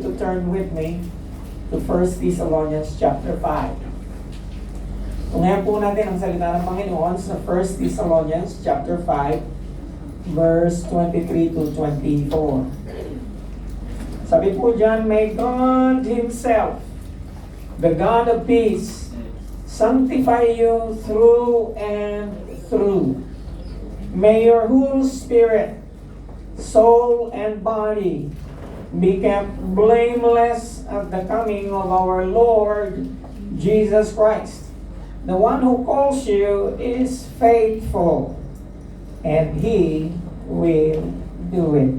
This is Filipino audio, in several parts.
To turn with me to 1 Thessalonians chapter 5. Tunghayan po natin ang salita ng Panginoon sa 1 Thessalonians chapter 5 verse 23 to 24. Sabi po dyan, may God Himself, the God of peace, sanctify you through and through. May your whole spirit, soul, and body be kept blameless at the coming of our Lord Jesus Christ. The one who calls you is faithful, and He will do it.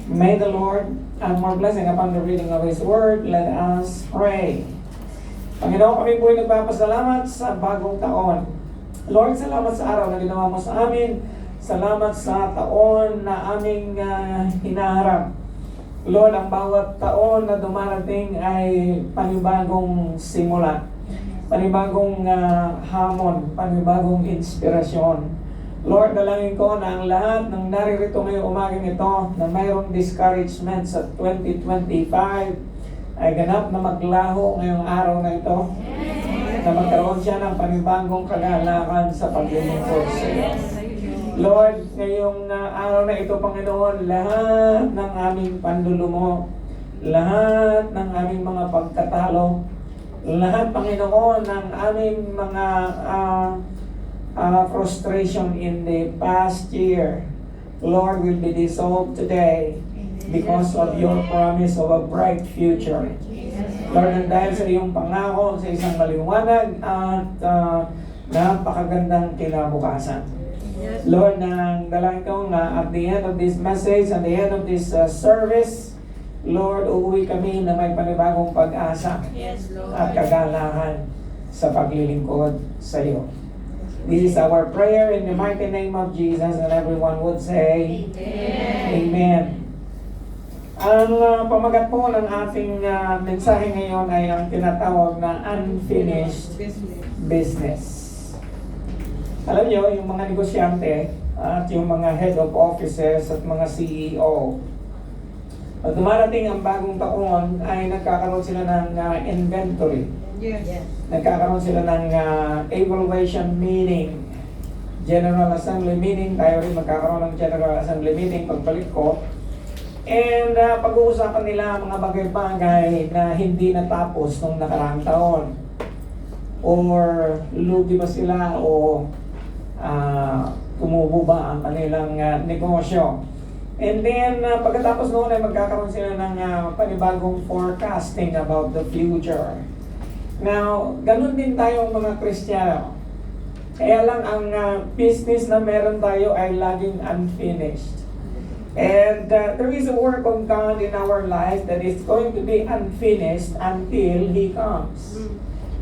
May the Lord add more blessing upon the reading of His Word. Let us pray. Panginoon, kami po ay nagpapasalamat sa bagong taon. Lord, salamat sa araw na ginawa mo sa amin. Salamat sa taon na aming hinaharap. Lord, ang bawat taon na dumarating ay panibagong simula, panibagong hamon, panibagong inspirasyon. Lord, dalangin ko na ang lahat ng naririto ngayong umagang ito na mayroong discouragement sa 2025 ay ganap na maglaho ngayong araw na ito, na magkaroon siya ng panibagong kagalakan sa paglilingkod sa iyo. Lord, ngayong araw na ito, Panginoon, lahat ng aming panlulumo, lahat ng aming mga pagkatalo, lahat, Panginoon, ng aming mga frustration in the past year, Lord, will be dissolved today because of your promise of a bright future. Lord, and dahil sa iyong pangako sa isang maliwanag at napakagandang kinabukasan. Lord, nang dalangin ko na at the end of this message, at the end of this service, Lord, uuwi kami na may panibagong pag-asa at kagalakan sa paglilingkod sa iyo. This is our prayer in the mighty name of Jesus, and everyone would say, Amen. Ang pamagat po ng ating mensahe ngayon ay ang tinatawag na unfinished business. Alam niyo, yung mga negosyante at yung mga head of offices at mga CEO, pag dumarating ang bagong taon ay nagkakaroon sila ng inventory. Yes. Nagkakaroon sila ng evaluation meeting, General Assembly meeting. Tayo rin magkakaroon ng General Assembly meeting pagbalik ko. And pag-uusapan nila mga bagay-bagay na hindi natapos nung nakaraang taon. Or lugi ba sila o tumubo ba ang kanilang negosyo. And then, pagkatapos noon ay magkakaroon sila ng panibagong forecasting about the future. Now, ganun din tayong mga Kristiyano. Kaya lang ang business na meron tayo ay laging unfinished. And there is a work of God in our life that is going to be unfinished until He comes.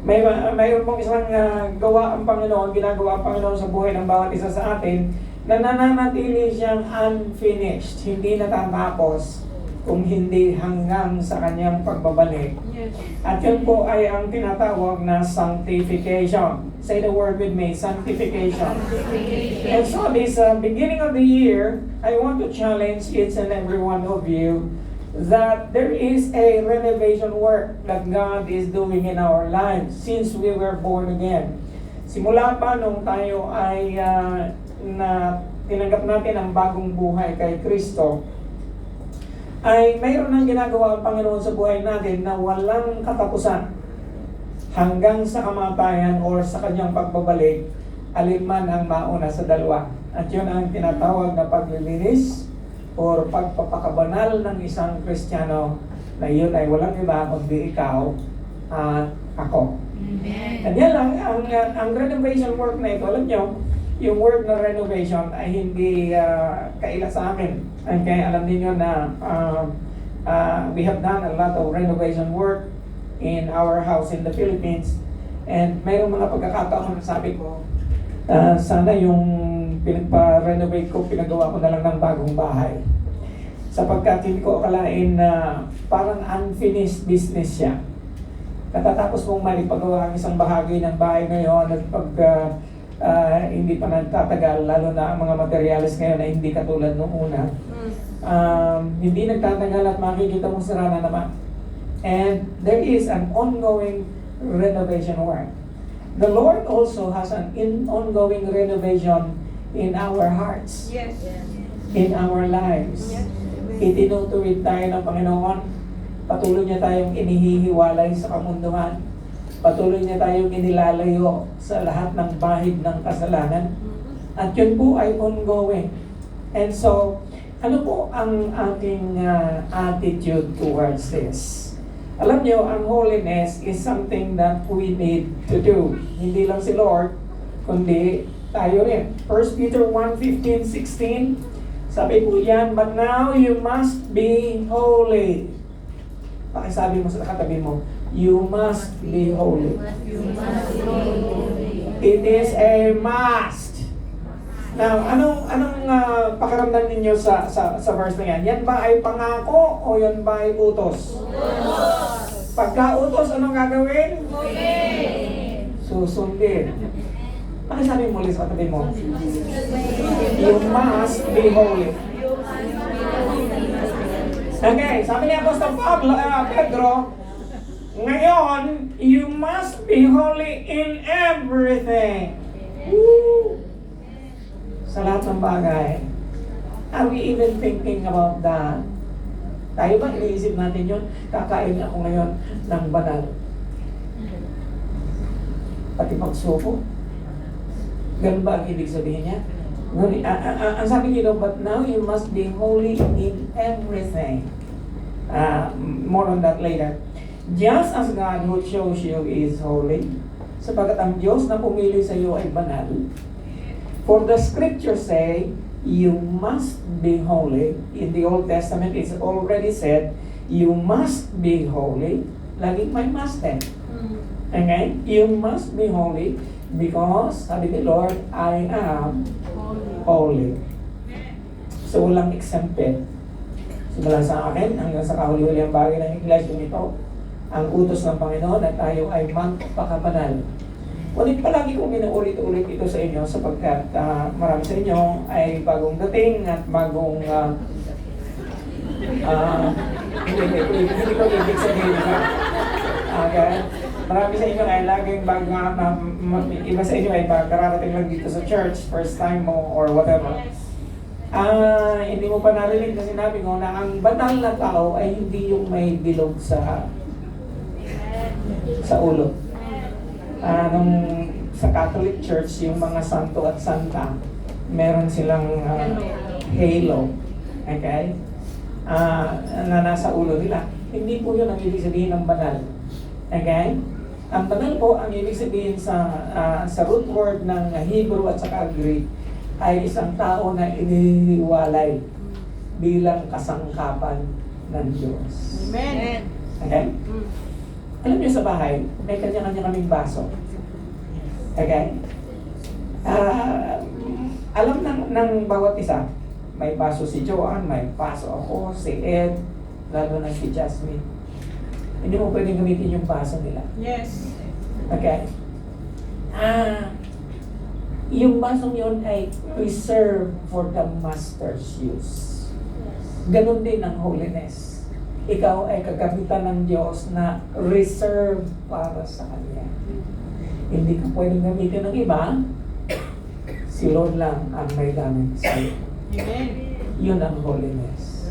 Mayroon pong isang gawa ang Panginoon, ginagawa ang Panginoon sa buhay ng bawat isa sa atin, na nananatili siyang unfinished, hindi natatapos kung hindi hanggang sa kanyang pagbabalik. Yes. At yun po ay ang tinatawag na sanctification. Say the word with me, sanctification. And so this beginning of the year, I want to challenge each and every one of you that there is a renovation work that God is doing in our lives since we were born again. Simula pa nung tayo ay na tinanggap natin ang bagong buhay kay Kristo, ay mayroon ng ginagawa ang Panginoon sa buhay natin na walang katapusan hanggang sa kamatayan or sa kanyang pagbabalik, alinman ang mauna sa dalawa. At yun ang tinatawag na paglilinis or pagpapakabanal ng isang Kristiyano, na yun ay walang iba kundi ikaw at ako. Amen. At yan lang, ang renovation work na ito, alam nyo, yung word na renovation ay hindi kaila sa amin. And kaya alam niyo na we have done a lot of renovation work in our house in the Philippines. And mayroong mga pagkakataon na sabi ko, sana yung pinagpa-renovate ko, pinagawa ko na lang ng bagong bahay. Sapagkat hindi ko akalain na parang unfinished business siya. Katatapos mong malipagawa ang isang bahagi ng bahay ngayon at pag hindi pa nagtatagal, lalo na ang mga materials ngayon na hindi katulad nung una, Hindi nagtatagal at makikita mo sira na naman. And there is an ongoing renovation work. The Lord also has an ongoing renovation in our hearts, Yes. in our lives. Yes. Itinutuwid tayo ng Panginoon. Patuloy niya tayong inihihiwalay sa kamunduhan. Patuloy niya tayong inilalayo sa lahat ng bahid ng kasalanan. At yun po ay ongoing. And so, ano po ang ating attitude towards this? Alam niyo, ang holiness is something that we need to do. Hindi lang si Lord, kundi tayo rin. 1 Peter 1:15-16, sabi po yan, but now you must be holy. Pakisabi mo sa katabi mo, you must be holy. It is a must. Now, anong pakiramdam ninyo sa verse na yan? Yan ba ay pangako o yan ba ay utos? Pagka utos, anong gagawin? Susundin. Pakisabi mo ulit sa katabi mo, you must be holy. Okay, sabi ni Apostol Pedro, ngayon, you must be holy in everything. Woo! Sa lahat ng bagay. Are we even thinking about that? Tayo ba iniisip natin yun? Kakain ako ngayon ng banal. Pati pagsuko. Ganun ba ang ibig sabihin niya? Ang sabi nito, but now you must be holy in everything. More on that later. Just as God who chose you is holy, sapagat ang Diyos na pumili sa iyo ay banal, for the scriptures say, you must be holy. In the Old Testament, it's already said, you must be holy. Laging may must eh. Okay? You must be holy because, sabi ni Lord, I am holy. So, walang exempted. Simula sa akin, hanggang sa kahuli-huli ang bagay ng iglesia nito, ang utos ng Panginoon na tayo ay magpakabanal. Ngunit palagi kong inuulit-ulit ito sa inyo sapagkat marami sa inyo ay bagong dating at bagong hindi ko ibig sabihin na marami sa inyo ay laging iba sa inyo ay kararating lang dito sa church, first time mo or whatever. Hindi mo pa narinig na sinabi ko na ang banal na tao ay hindi yung may bilog sa ulo. Sa Catholic Church, yung mga santo at santa, meron silang halo. Okay? Na nasa ulo nila. Hindi po yun ang ibig sabihin ng banal. Okay? Ang banal po, ang ibig sabihin sa root word ng Hebrew at saka Greek, ay isang tao na inihiwalay bilang kasangkapan ng Diyos. Amen. Okay? Alam niyo sa bahay, may kanya-kanya kaming baso. Okay? Alam ng bawat isa, may baso si Joanne, may baso ako, si Ed, lalo na si Jasmine. Hindi mo pwedeng gamitin yung baso nila. Yes. Okay? Yung basong yun ay reserved for the master's use. Ganon din ang holiness. Ikaw ay kagamitan ng Diyos na reserve para sa Kanya. Hindi ka pwedeng gamitin ng iba, si Lord lang ang may gamit sa iyo. Amen. Yun ang holiness.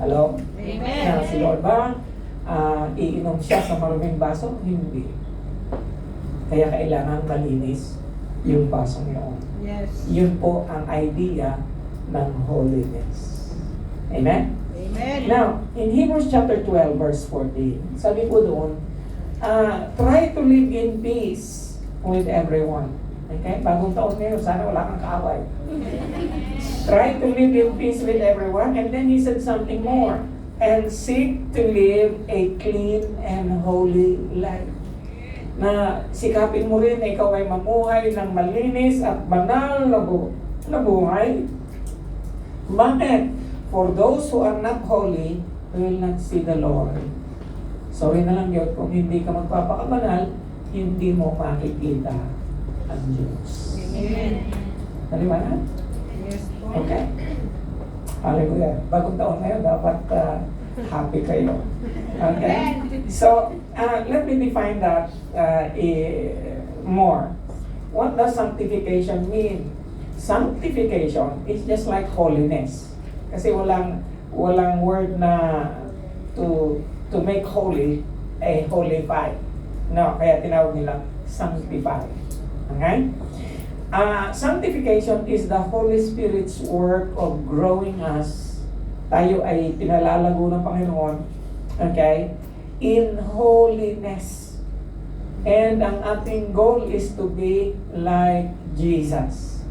Hello? Amen. Na si Lord ba, iinom siya sa maruming baso? Hindi. Kaya kailangan malinis yung basong yun. Yes. Yun po ang idea ng holiness. Amen? Amen. Now, in Hebrews chapter 12, verse 14, sabi po doon, try to live in peace with everyone. Okay? Bagong taon ngayon, sana wala kang kaaway. Try to live in peace with everyone. And then he said something more. And seek to live a clean and holy life. Na sikapin mo rin na ikaw ay mamuhay ng malinis at banal na buhay. Bakit? For those who are not holy will not see the Lord. Sorry na lang yun, kung hindi ka magpapakabanal, hindi mo makikita ang Diyos. Amen. Naliwanag? Yes po. Okay. Hallelujah. Bagong taon ngayon, dapat happy kayo. Okay? So, let me define that more. What does sanctification mean? Sanctification is just like holiness. Kasi walang word na to make holy, holify. No, kaya tinawag nila sanctify. Okay? Sanctification is the Holy Spirit's work of growing us. Tayo ay pinalalago ng Panginoon, okay, in holiness. And ang ating goal is to be like Jesus.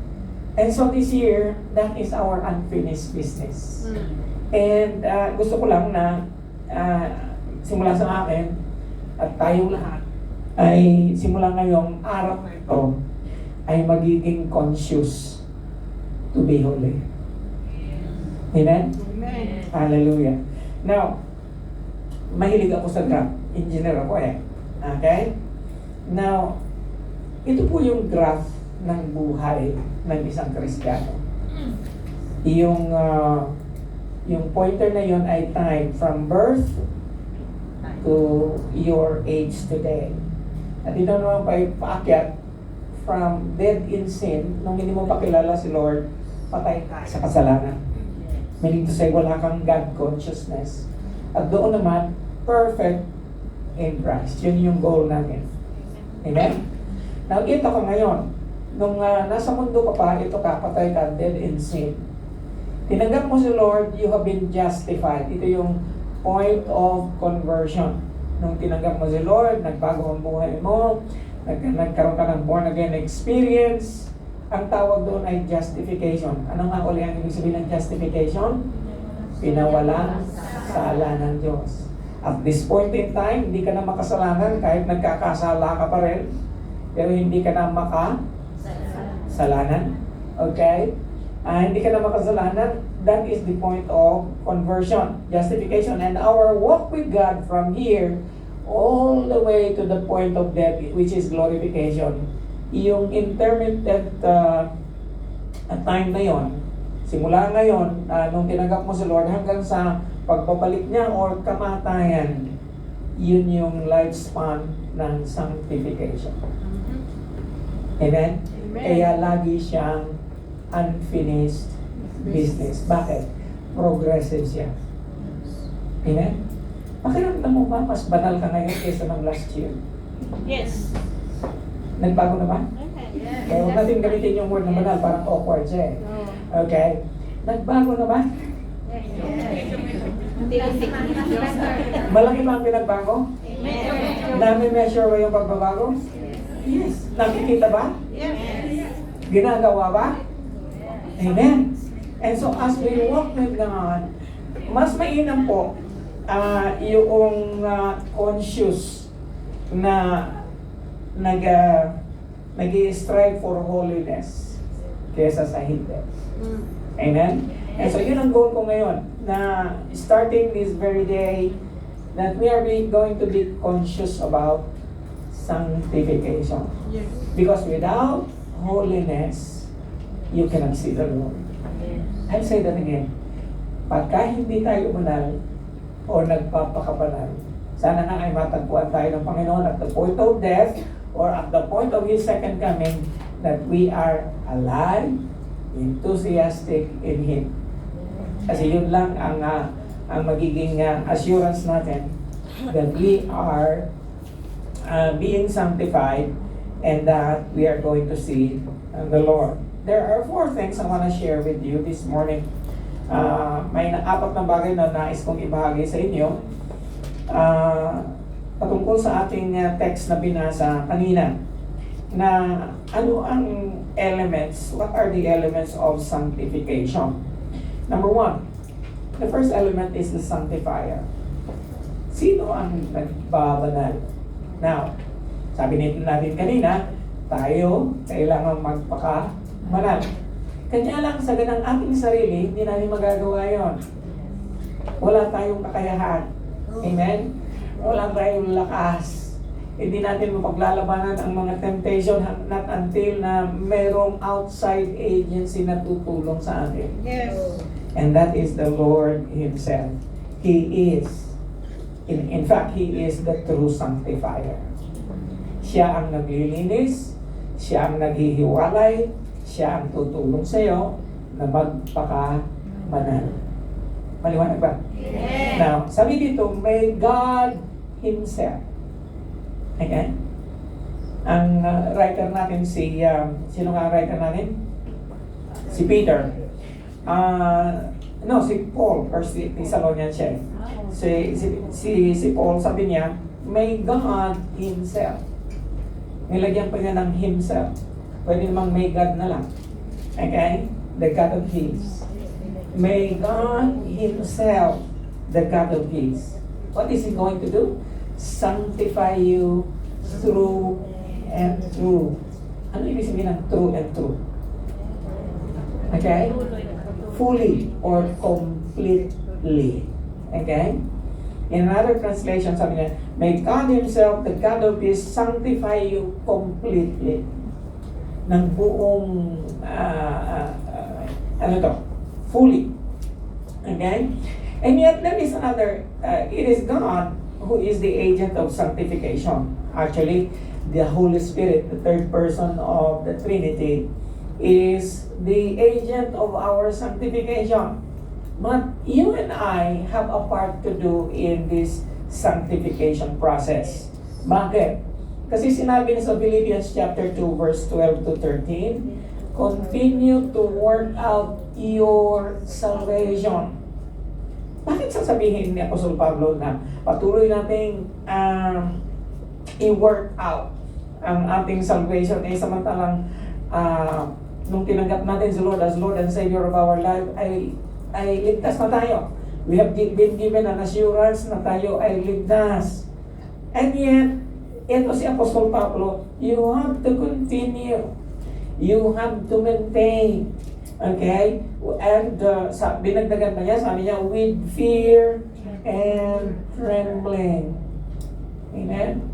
And so this year, that is our unfinished business. And gusto ko lang na simula sa akin at tayong lahat ay simula ngayong araw na ito ay magiging conscious to be holy. Amen? Amen. Hallelujah. Now, mahilig ako sa graph. Engineer ako eh. Okay? Now, ito po yung graph ng buhay ng isang Kristiyano. Yung pointer na yon ay time from birth to your age today. At ito naman pa paakyat from dead in sin, nung hindi mo pa kilala si Lord, patay ka sa kasalanan. Meaning to say, wala kang God consciousness. At doon naman, perfect in Christ. Yun yung goal namin. Amen? Now, ito ka ngayon. Nung nasa mundo ka pa, ito ka, patay ka, dead in sin. Tinanggap mo si Lord, you have been justified. Ito yung point of conversion. Nung tinanggap mo si Lord, nagbago ang buhay mo, nagkaroon ka ng born again experience, ang tawag doon ay justification. Ano nga uli ang ibig sabihin ng justification? Pinawalang sala ng Diyos. At this point in time, hindi ka na makasalanan kahit nagkakasala ka pa rin, pero hindi ka na makasalanan. Okay? Hindi ka na makasalanan, that is the point of conversion, justification. And our walk with God from here all the way to the point of death, which is glorification. Yung intermittent time na yon, simula ngayon, nung tinanggap mo si Lord hanggang sa pagbabalik niya or kamatayan, yun yung lifespan ng sanctification. Amen? Amen. Kaya lagi siyang unfinished business. Bakit? Progressive siya. Amen? Pakiramdam mo ba, mas banal ka ngayon kaysa ng last year? Yes. Nagbago na ba? Yes. Kaya huwag natin gamitin yung word na banal, parang awkward siya eh. No. Okay? Nagbago na ba? Malaki ba ang pinagbago? Nami-measure ba yung pagbabago? Yes. Nakikita ba? Yes. Ginagawa ba? Amen. And so as we walk with God, mas mainam po yung conscious na nag-strive for holiness kesa sa hindi. Amen? And so yun ang goal ko ngayon, na starting this very day, that we are going to be conscious about sanctification. Yes. Because without holiness, you cannot see the Lord. I'll say that again. Pagka hindi tayo banal o nagpapakabanal, sana nga ay matagpuan tayo ng Panginoon at the point of death or at the point of His second coming, that we are alive, enthusiastic in Him. Kasi yun lang ang magiging assurance natin that we are being sanctified and that we are going to see the Lord. There are 4 things I want to share with you this morning. May 4 na bagay na nais kong ibahagi sa inyo patungkol sa ating text na binasa kanina, na ano ang elements, what are the elements of sanctification? Number 1, the first element is the sanctifier. Sino ang nagbabanal? Now, sabi natin kanina, tayo kailangan magpakabanal. Kanya lang sa ganang ating sarili, hindi natin magagawa yon. Wala tayong kakayahan. Amen? Wala tayong lakas. Hindi natin mapaglalabanan ang mga temptation not until na mayroong outside agency na tutulong sa atin. Yes. And that is the Lord Himself. He is, in fact, He is the true sanctifier. Siya ang naglilinis, siya ang naghihiwalay, siya ang tutulong sa iyo na magpakabanal. Maliwanag ba? Yes. Now, sabi dito, may God Himself. Okay? Ang writer natin sino nga writer natin? Si Peter. Si Paul, First Thessalonians siya. Si Paul, sabi niya, may God Himself. Nilagyan pa niya ng Himself. Pwede namang may God na lang. Okay? The God of peace. May God Himself, the God of peace. What is He going to do? Sanctify you through and through. Ano ibig sabihin ng through and through? Okay? Fully or completely. Okay? In another translation, sabi niya, may God Himself, the God of peace, sanctify you completely. Ng buong, fully. Okay? And yet, there is another, it is God who is the agent of sanctification. Actually, the Holy Spirit, the third person of the Trinity, is the agent of our sanctification. But you and I have a part to do in this sanctification process. Bakit? Kasi sinabi niya sa Philippians chapter 2 verse 12 to 13, continue to work out your salvation. Bakit sasabihin ni Apostol Pablo na patuloy nating i-work out ang ating salvation samantalang nung tinanggap natin si Lord as Lord and Savior of our life ay ligtas na tayo. We have been given an assurance na tayo ay ligtas. And yet, ito si Apostol Pablo, you have to continue. You have to maintain. Okay? And binagdagan pa niya, sabi niya, with fear and trembling. Amen?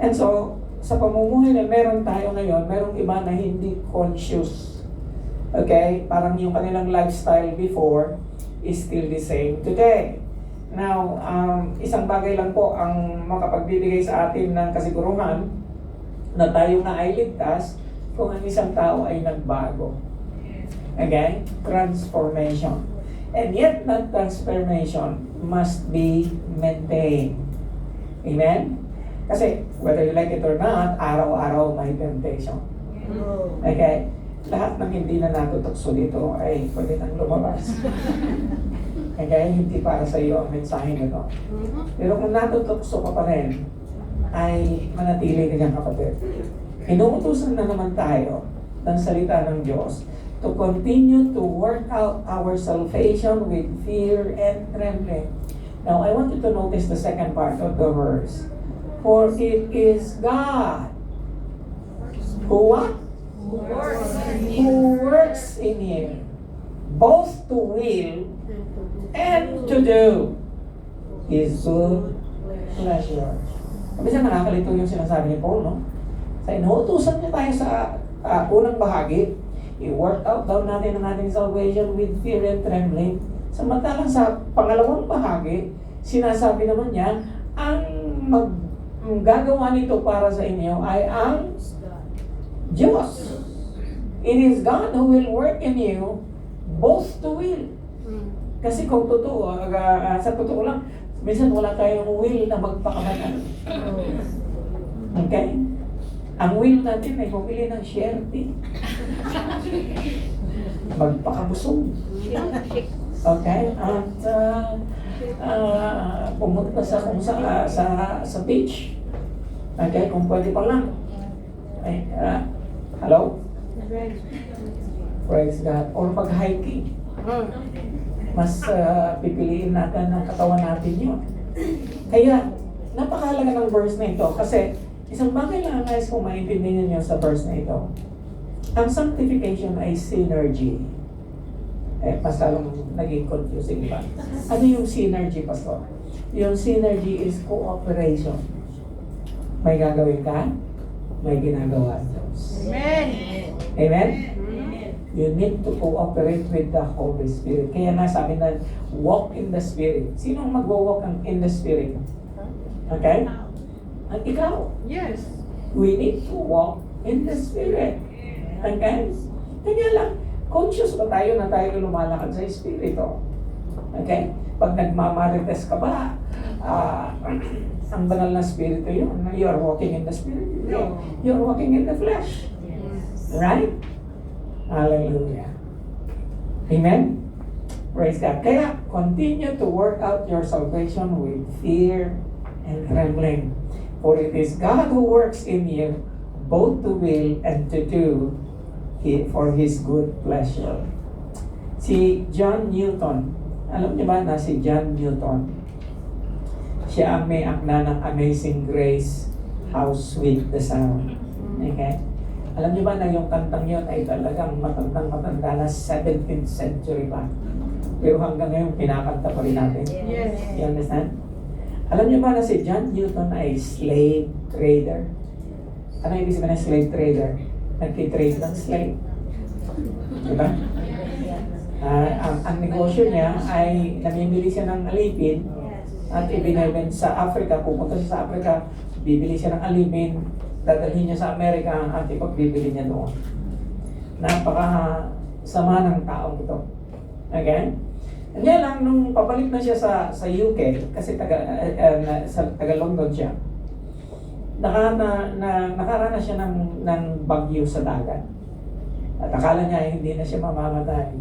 And so, sa pamumuhay na meron tayo ngayon, merong iba na hindi conscious. Okay? Parang yung kanilang lifestyle before is still the same today. Now, isang bagay lang po ang makapagbibigay sa atin ng kasiguruhan na tayo na ay ligtas kung ang isang tao ay nagbago. Okay? Transformation. And yet, that transformation must be maintained. Amen? Kasi, whether you like it or not, araw-araw may temptation. Okay? Lahat ng hindi na natutokso dito ay pwede nang lumabas. Okay? Hindi para sa iyo ang mensahe nito. Pero kung natutokso ka pa rin, ay manatili ka dyan, kapatid. Inuutusan na naman tayo ng salita ng Diyos to continue to work out our salvation with fear and trembling. Now, I want you to notice the second part of the verse. For it is God who what? Who works in you, both to will and to do His good pleasure. Minsan nakakalito yung sinasabi ni Paul, no? Sa inuutusan niya tayo sa unang bahagi, i-work out daw natin ang ating salvation with fear and trembling. Samantalang sa pangalawang bahagi, sinasabi naman niya, ang gagawa nito para sa inyo ay ang Diyos. It is God who will work in you both to will. Kasi kung totoo, sa totoo lang, minsan wala tayong will na magpakabanal. Okay? Ang will natin ay bumili ng Sherry. Magpakabusog. Okay? At pumunta sa beach. Okay? Kung pwede pa lang. Ay, hello? Praise God. Or mag-hiking. Mas pipiliin natin ng katawan natin yun. Kaya, napakahalaga ng verse na ito kasi isang bagay lang guys kung maintindihan nyo sa verse na ito. Ang sanctification ay synergy. Mas lalong naging confusing ba? Ano yung synergy, Pastor? Yung synergy is cooperation. May gagawin ka, may ginagawa ang Diyos. Amen. Amen? You need to cooperate with the Holy Spirit. Kaya nga sabi na, walk in the Spirit. Sinong mag-walk in the Spirit? Okay? Ang ikaw. Yes. We need to walk in the Spirit. Okay? Kaya lang, conscious ba tayo na tayo lumalakad sa Espiritu? Okay? Pag nagmamarites ka ba, ang banal na Espiritu yun. You are walking in the Spirit. You are walking in the flesh. Right? Hallelujah. Amen? Praise God. Kaya, continue to work out your salvation with fear and trembling. For it is God who works in you, both to will and to do for His good pleasure. Si John Newton, alam niyo ba na si John Newton, siya ang may akda ng Amazing Grace, How Sweet the Sound. Okay? Alam niyo ba na yung kantang yun ay talagang matandang-matanda na 17th century pa. Pero hanggang ngayon, pinakanta pa rin natin. Yes. You understand? Alam niyo ba na si John Newton ay slave trader? Ano ibig sabihin ng slave trader? Nagtitrade ng slave. Diba? Ang negosyo niya ay namimili siya ng alipin at ibinebenta sa Africa. Pupunta siya sa Africa, bibili siya ng alipin, dadalhin niya sa Amerika at ipagbibili niya doon. Napaka sama ng taong ito. Okay? Kaya lang, nung pabalik na siya sa UK, kasi taga London siya, nakaranas siya ng bagyo sa dagat. At akala niya hindi na siya mamamatay.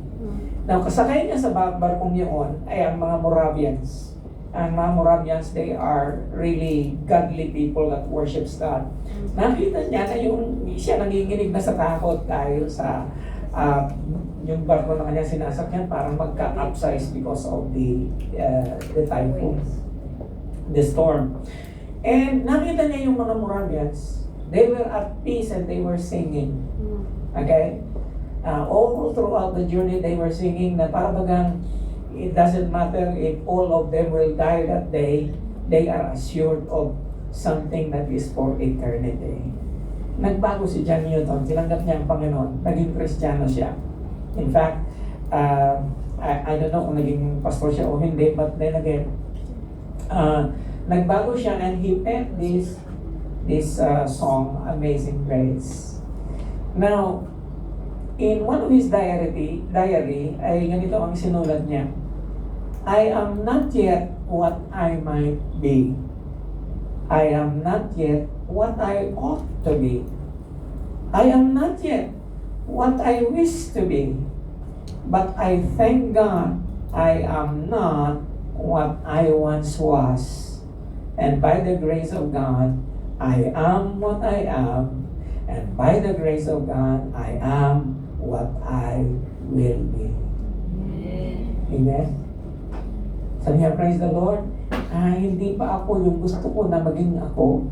Now, kasakay niya sa barkong yun ay ang mga Moravians. Ang mga Moravians, they are really godly people that worships God. Nakita niya na siya nanginginig na sa takot dahil sa yung barko na kanya sinasakyan parang magka-capsize because of the typhoon, the storm. And nakita niya yung mga Moravians, they were at peace and they were singing. Okay? All throughout the journey, they were singing na parabagang it doesn't matter if all of them will die that day, they are assured of something that is for eternity. Nagbago si John Newton, tinanggap niya ang Panginoon, naging Kristiyano siya. In fact, I don't know kung naging pastor siya o hindi, but then again, nagbago siya and he penned this song, Amazing Grace. Now, in one of his diary ay ganito ang sinulat niya. I am not yet what I might be. I am not yet what I ought to be. I am not yet what I wish to be. But I thank God I am not what I once was. And by the grace of God, I am what I am. And by the grace of God, I am what I will be. Amen? Sabi niya, praise the Lord. Hindi pa ako yung gusto ko na maging ako.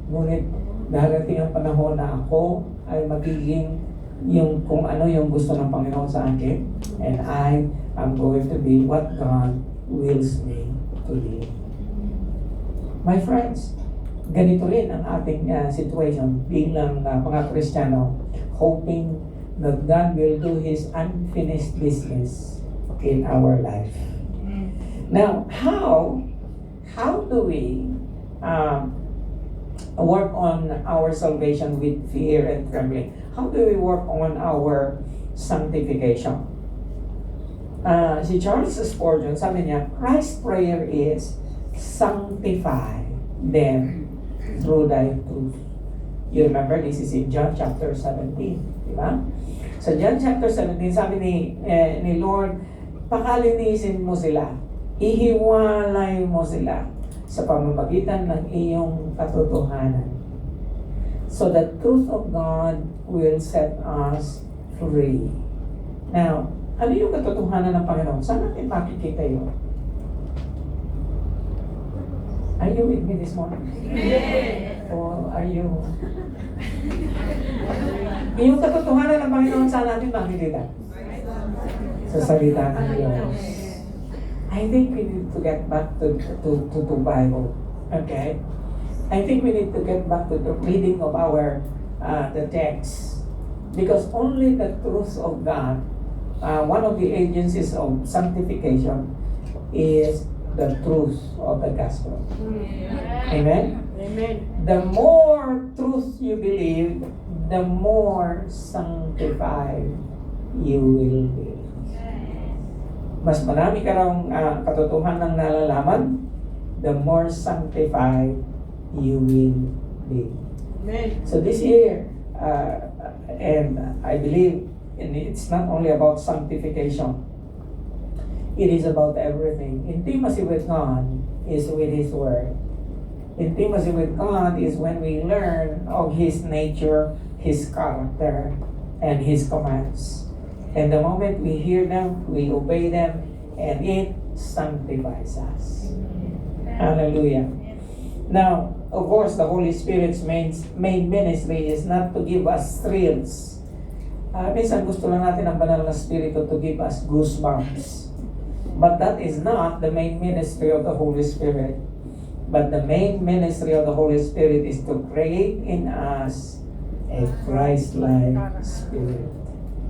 Ngunit darating ang panahon na ako ay magiging yung kung ano yung gusto ng Panginoon sa akin. And I am going to be what God wills me to be. My friends, ganito rin ang ating situation bilang mga Kristiyano, hoping that God will do His unfinished business in our life. Now, how do we work on our salvation with fear and trembling? How do we work on our sanctification? Si Charles Spurgeon, sabi niya, Christ's prayer is, sanctify them through thy truth. You remember, this is in John chapter 17. Diba? Sa John chapter 17, sabi ni Lord, pakalinisin mo sila. Ihiwalay mo sila sa pamamagitan ng iyong katotohanan. So the truth of God will set us free. Now, ano yung katotohanan ng Panginoon? Saan natin makikita yun? Are you with me this morning? Or are you... Yung katotohanan ng Panginoon, saan natin makikita? Sa salita ng Diyos. I think we need to get back to Bible. Okay? I think we need to get back to the reading of our the text. Because only the truth of God, one of the agencies of sanctification is the truth of the gospel. Amen? Amen. The more truth you believe, the more sanctified you will be. Mas marami ka raw katotohanan nalalaman, the more sanctified you will be. Amen. So this year, and I believe it's not only about sanctification, it is about everything. Intimacy with God is with His Word. Intimacy with God is when we learn of His nature, His character, and His commands. And the moment we hear them, we obey them, and it sanctifies us. Hallelujah. Now, of course, the Holy Spirit's main ministry is not to give us thrills. Minsan gusto lang natin ang banal na Spirito to give us goosebumps. But that is not the main ministry of the Holy Spirit. But the main ministry of the Holy Spirit is to create in us a Christ-like spirit.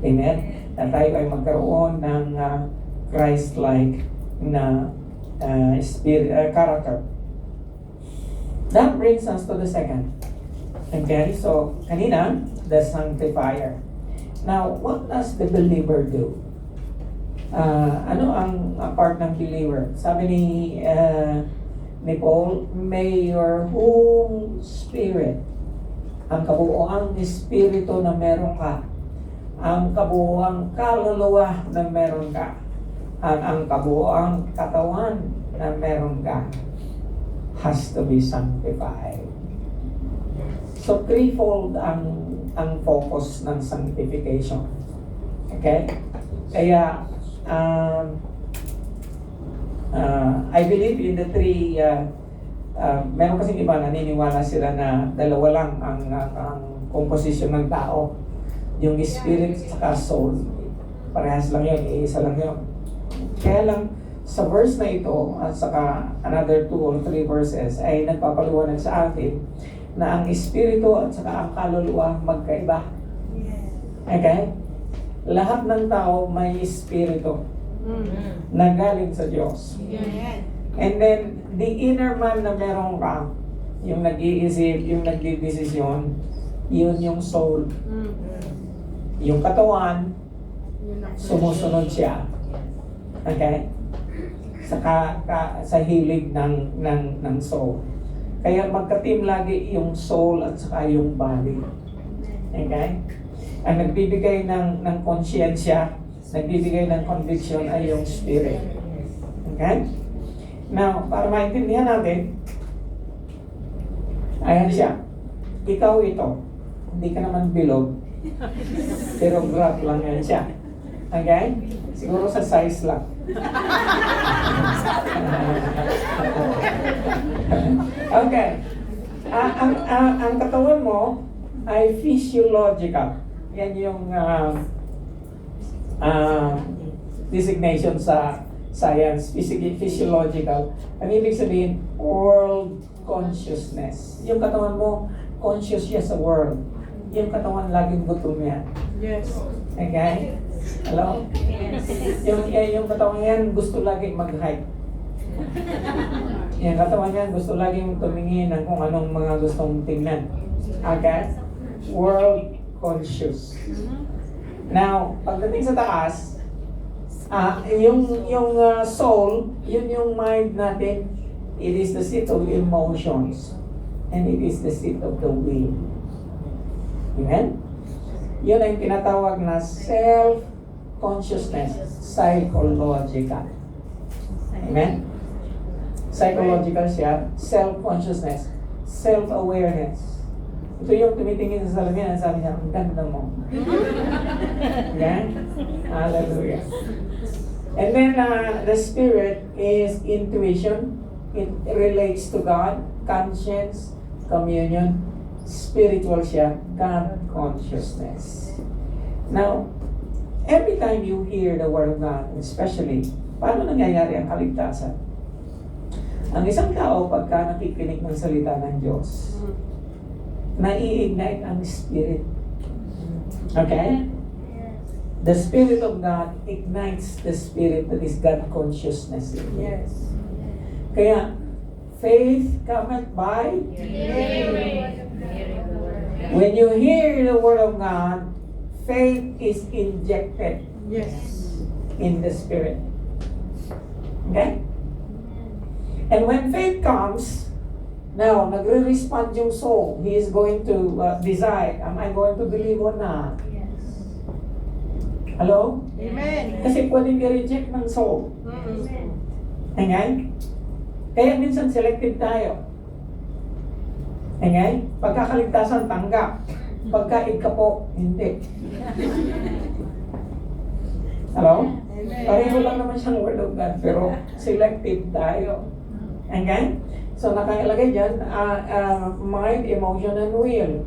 Amen? Na tayo ay magkaroon ng Christ-like na spirit, character. That brings us to the second. Okay, so kanina, the sanctifier. Now, what does the believer do? Ano ang part ng believer? Sabi ni Paul, may your whole spirit, ang kabuuang espiritu na meron ka, ang kabuuang kaluluwa na meron ka, ang kabuuang katawan na meron ka, has to be sanctified. So threefold ang focus ng sanctification. Okay? Kaya I believe in the three meron kasing iba naniniwala sila na dalawa lang ang composition ng tao. Yung spirit at soul. Parehas lang yun, isa lang yun. Kaya lang sa verse na ito at saka another 2 or 3 verses ay nagpapaliwanag sa atin na ang espiritu at saka ang kaluluwa magkaiba. Okay? Lahat ng tao may espiritu na galing sa Diyos. And then, the inner man na meron ka, yung nag-iisip, yung nagdidesisyon, yun yung soul. Yung katawan, sumusunod siya. Okay? Sa hilig ng soul. Kaya magka-team lagi yung soul at saka yung body. Okay? Ang nagbibigay ng konsyensya, nagbibigay ng conviction ay yung spirit. Okay? Now, para maintindihan natin, ayan siya. Ikaw ito. Hindi ka naman bilog. Pero graph lang yan siya. Okay? Siguro sa size lang. Okay. Ang katawan mo ay physiological. Yan yung designation sa science, physiological. Ang ibig sabihin, world consciousness. Yung katawan mo, conscious siya sa world. Yung katawan laging gutom yan. Yes. Okay? Hello? Yung katawan yan, gusto laging mag-hike. Yung katawan yan, gusto laging tumingin ng kung anong mga gustong tingnan. Okay? World conscious. Now, pagdating sa taas, yung soul, yun yung mind natin. It is the seat of emotions. And it is the seat of the will. Amen? Yun ay tinatawag na self-consciousness, psychological. Amen? Psychological siya, self-consciousness, self-awareness. Ito yung tumitingin sa salamin, sabi niya, ang ganda mo. Okay? Hallelujah. And then the spirit is intuition. It relates to God, conscience, communion, spiritual siya, God consciousness. Now, every time you hear the Word of God, especially, paano nangyayari ang kaligtasan? Ang isang tao, pagka nakikinig ng salita ng Diyos, nai-ignite ang spirit. Okay? The Spirit of God ignites the spirit that is God consciousness in you. Yes. Kaya, faith cometh by when you hear the Word of God, faith is injected Yes. in the Spirit. Okay? And when faith comes, now, nagre-respond yung soul. He is going to decide, am I going to believe or not? Hello? Amen. Kasi pwedeng i-reject ng soul. Amen. Amen? Kaya minsan selective tayo. Amen? Pagkakaligtasan, tanggap. Pagka ikapo, hindi. Hello? Amen. Pareho lang naman siyang word of God, pero selective tayo. Amen? So nakalagay dyan, mind, emotion, and will.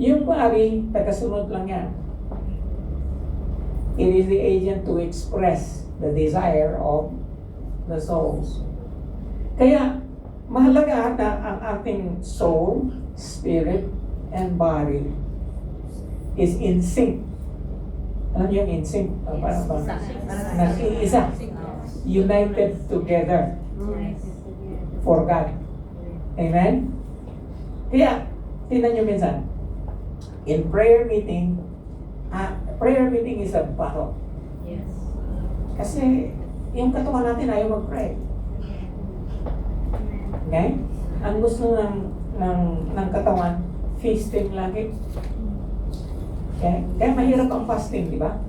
Yung body, tagasunod lang yan. It is the agent to express the desire of the souls. Kaya, mahalaga na ang ating soul, spirit, and body is in sync. Alam niyo yung in sync? Paano ba? Nag-iisa. United together for God. Amen? Kaya, tingnan niyo minsan, in prayer meeting is a battle. Yes. Kasi, yung katawan natin ayaw mag-pray. Okay? Ang gusto ng katawan, feasting lagi. Okay? Kaya mahirap ang fasting, di ba?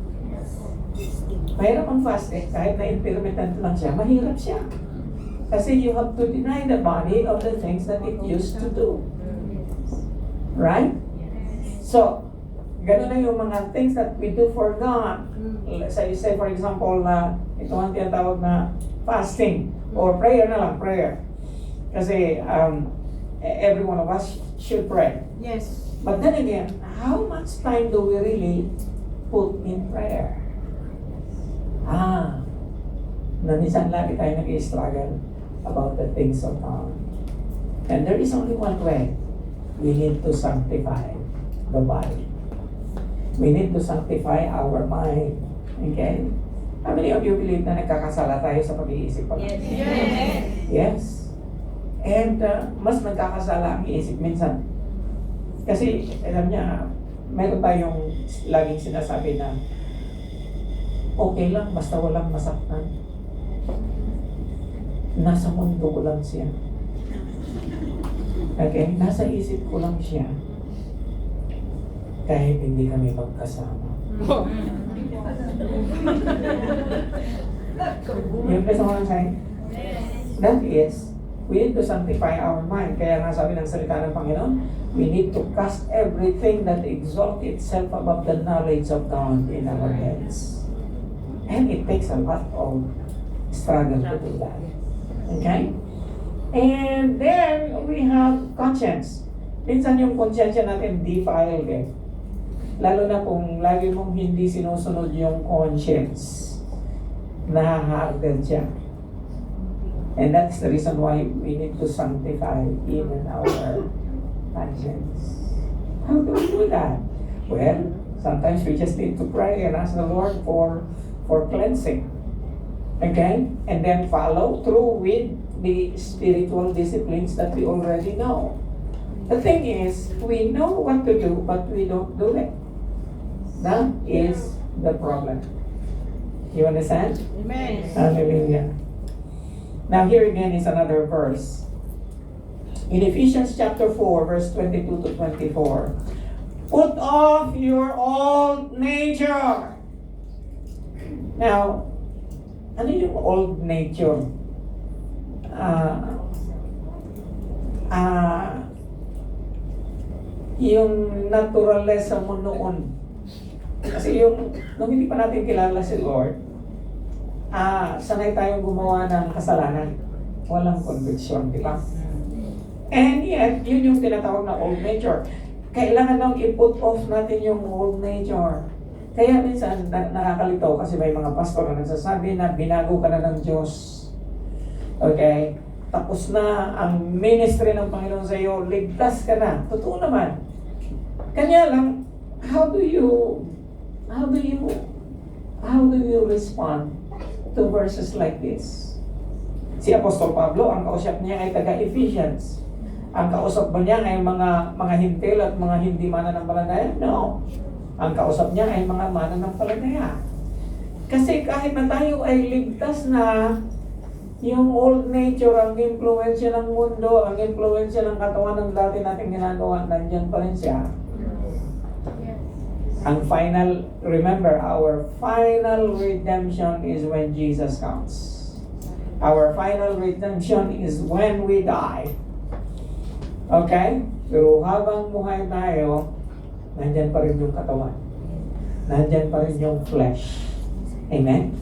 Mahirap ang fasting, kahit na intermittent lang siya, mahirap siya. Kasi you have to deny the body of the things that it used to do. Right? So, ganun na yung mga things that we do for God. So you say, for example, ito ang tinatawag na fasting or prayer na lang, prayer. Kasi every one of us should pray. Yes. But then again, how much time do we really put in prayer? Na minsan lagi tayo nag-i-struggle about the things of God. And there is only one way. We need to sanctify the body. We need to sanctify our mind. Okay? How many of you believe na nagkakasala tayo sa pag-iisip pa lang? Yes. Yes. And mas nagkakasala ang isip minsan. Kasi, alam niya, meron tayong laging sinasabi na okay lang, basta walang masaktan. Nasa mundo ko lang siya. Okay? Nasa isip ko lang siya. Kahit hindi kami magkasama. Yung gusto mo lang saying? That is, we need to sanctify our mind. Kaya nga sabi ng salita ng Panginoon, we need to cast everything that exalts itself above the knowledge of God in our heads. And it takes a lot of struggle to do that. Okay? And then, we have conscience. Minsan yung conscience natin defiled eh. Lalo na kung lagi mong hindi sinusunod yung conscience. Nahaharden siya. And that's the reason why we need to sanctify even our conscience. How do we do that? Well, sometimes we just need to pray and ask the Lord for cleansing. Okay? And then follow through with the spiritual disciplines that we already know. The thing is, we know what to do, but we don't do it. That is the problem. You understand? Amen. Hallelujah. Now here again is another verse. In Ephesians chapter 4, verse 22 to 24. Put off your old nature. Now, ano yung old nature? Yung naturalesa mo noon. Kasi nung hindi pa natin kilala si Lord, sanay tayong gumawa ng kasalanan. Walang conviction, di ba? And yet, yun yung tinatawag na old nature. Kailangan nang i-put off natin yung old nature. Kaya minsan, nakakalito kasi may mga pastor na nagsasabi na binago ka na ng Diyos. Okay? Tapos na ang ministry ng Panginoon sa iyo, ligtas ka na. Totoo naman. Kanya lang, how do you respond to verses like this? Si Apostol Pablo, ang kausap niya ay taga-Ephesians. Ang kausap ba niya ay mga hintil at mga hindi mananampalataya? No. Ang kausap niya ay mga mananampalataya. Kasi kahit na tayo ay ligtas na, yung old nature, ang influensya ng mundo, ang influensya ng katawan ng dati nating ginagawa, nandyan pa rin siya. Ang final, remember, our final redemption is when Jesus comes. Our final redemption is when we die. Okay? Pero habang buhay tayo, nandyan pa rin yung katawan. Nandyan pa rin yung flesh. Amen?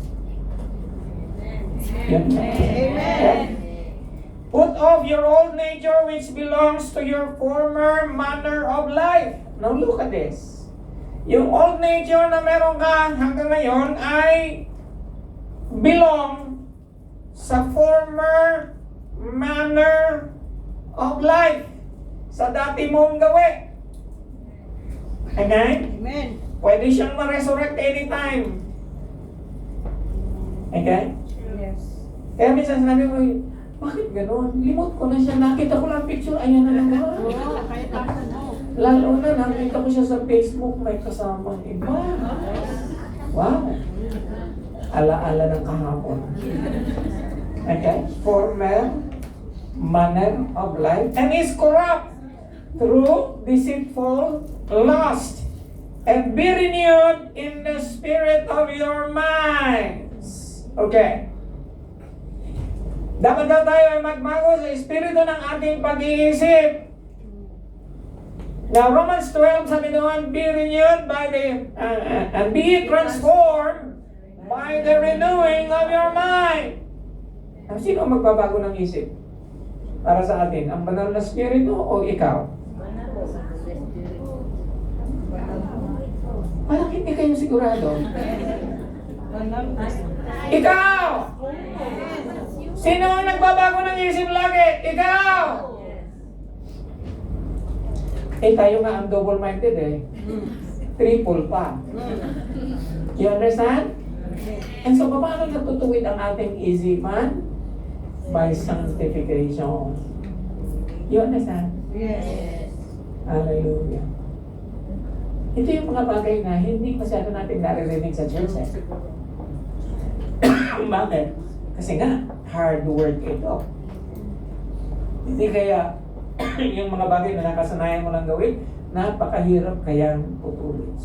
Yun. Amen. Put off your old nature which belongs to your former manner of life. Now look at this. Yung old nature na meron ka hanggang ngayon ay belong sa former manner of life. Sa dati mong gawi. Okay? Amen. Pwede siyang ma-resurrect anytime. Okay? Yes. Kaya minsan sinabi mo, bakit gano'n? Limot ko na siya. Nakita ko lang picture, ayan na naman. Oo, kahit ako mo. Lalo na, nakita ko siya sa Facebook, may kasamang iba. Wow! Ala-ala ng kahapon. Okay? Former manner of life and is corrupt through deceitful lust, and be renewed in the spirit of your minds. Okay. Dapat daw tayo ay magbago sa espiritu ng ating pag-iisip. Now, Romans 12, sabi doon, be renewed by the, and be transformed by the renewing of your mind. Sino ang magbabago ng isip? Para sa atin, ang banal na spirito o ikaw? Parang hindi kayo sigurado. Ikaw! Sino ang nagbabago ng isip lagi? Ikaw! Tayo nga ang double-minded eh. Triple pa. You understand? And so, paano natutuwid ang ating isipan? By sanctification. You understand? Yes. Hallelujah. Ito yung mga bagay na hindi masyado natin naririnig sa church eh. Bakit? Kasi nga, hard work ito. Hindi kaya yung mga bagay na nakasanayan mo lang gawin, napakahirap kayang putulin.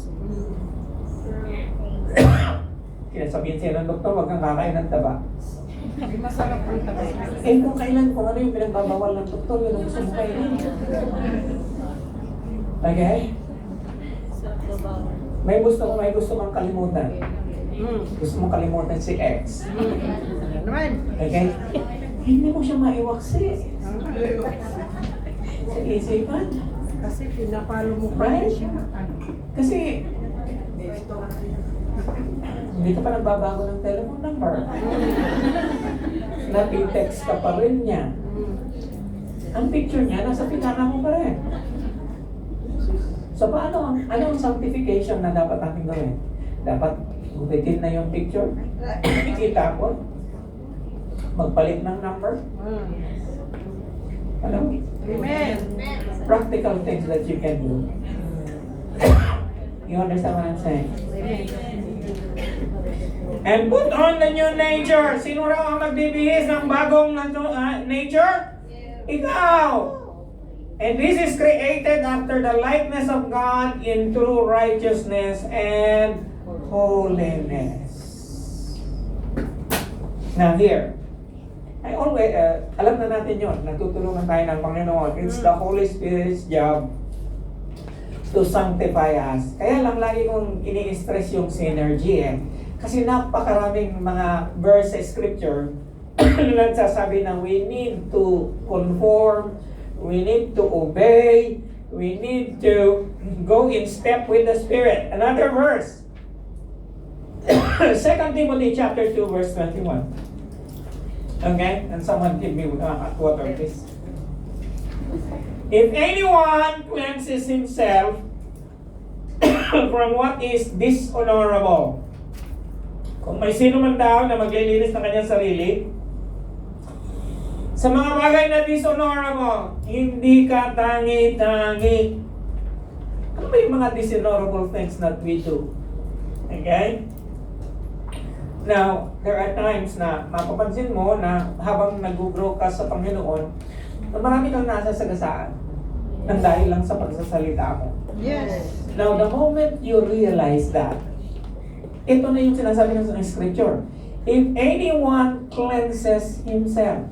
Kinasabihin sa'yo ng doktor, huwag kang kakain ng taba. Masarap ang tabay. Kung kailan, kung ano yung pinagbabawal ng doktor, yun ang gusto mo kainin. Okay? May gusto kang kalimutan. Gusto mong kalimutan si X. Naman. Okay? Hindi mo siya maiwaksi sa isipan. Kasi pinapalo mo pa Right? siya. Kasi hindi ka pa nagbabago ng telephone number. Nati-text ka pa rin niya. Ang picture niya, nasa pinaka mo pa rin. So paano, ano ang sanctification na dapat natin gawin? Dapat ulitin na yung picture. Itapon. Magpalit ng number. Alam mo? Amen. Practical things that you can do. You understand what I'm saying? And put on the new nature. Sino raw ang magbibihis ng bagong nature? Ikaw! And this is created after the likeness of God in true righteousness and holiness. Now here, I always, alam na natin yun, natutulungan tayo ng Panginoon. It's the Holy Spirit's job to sanctify us. Kaya lang lagi kong ini-stress yung synergy eh. Kasi napakaraming mga verse sa scripture na nagsasabi na we need to conform, we need to obey, we need to go in step with the Spirit. Another verse. 2 Timothy chapter 2 verse 21. Okay? And someone give me water please. If anyone cleanses himself from what is dishonorable. Kung may sino man daw na maglilinis ng kanyang sarili, sa mga bagay na dishonorable, hindi ka tangi-tangi. Ano ba yung mga dishonorable things that we do? Okay? Now, there are times na mapapansin mo na habang nag-grow ka sa Panginoon, na marami kang nasasagasaan nang dahil lang sa pagsasalita mo. Yes. Now, the moment you realize that, ito na yung sinasabi ng scripture. If anyone cleanses himself,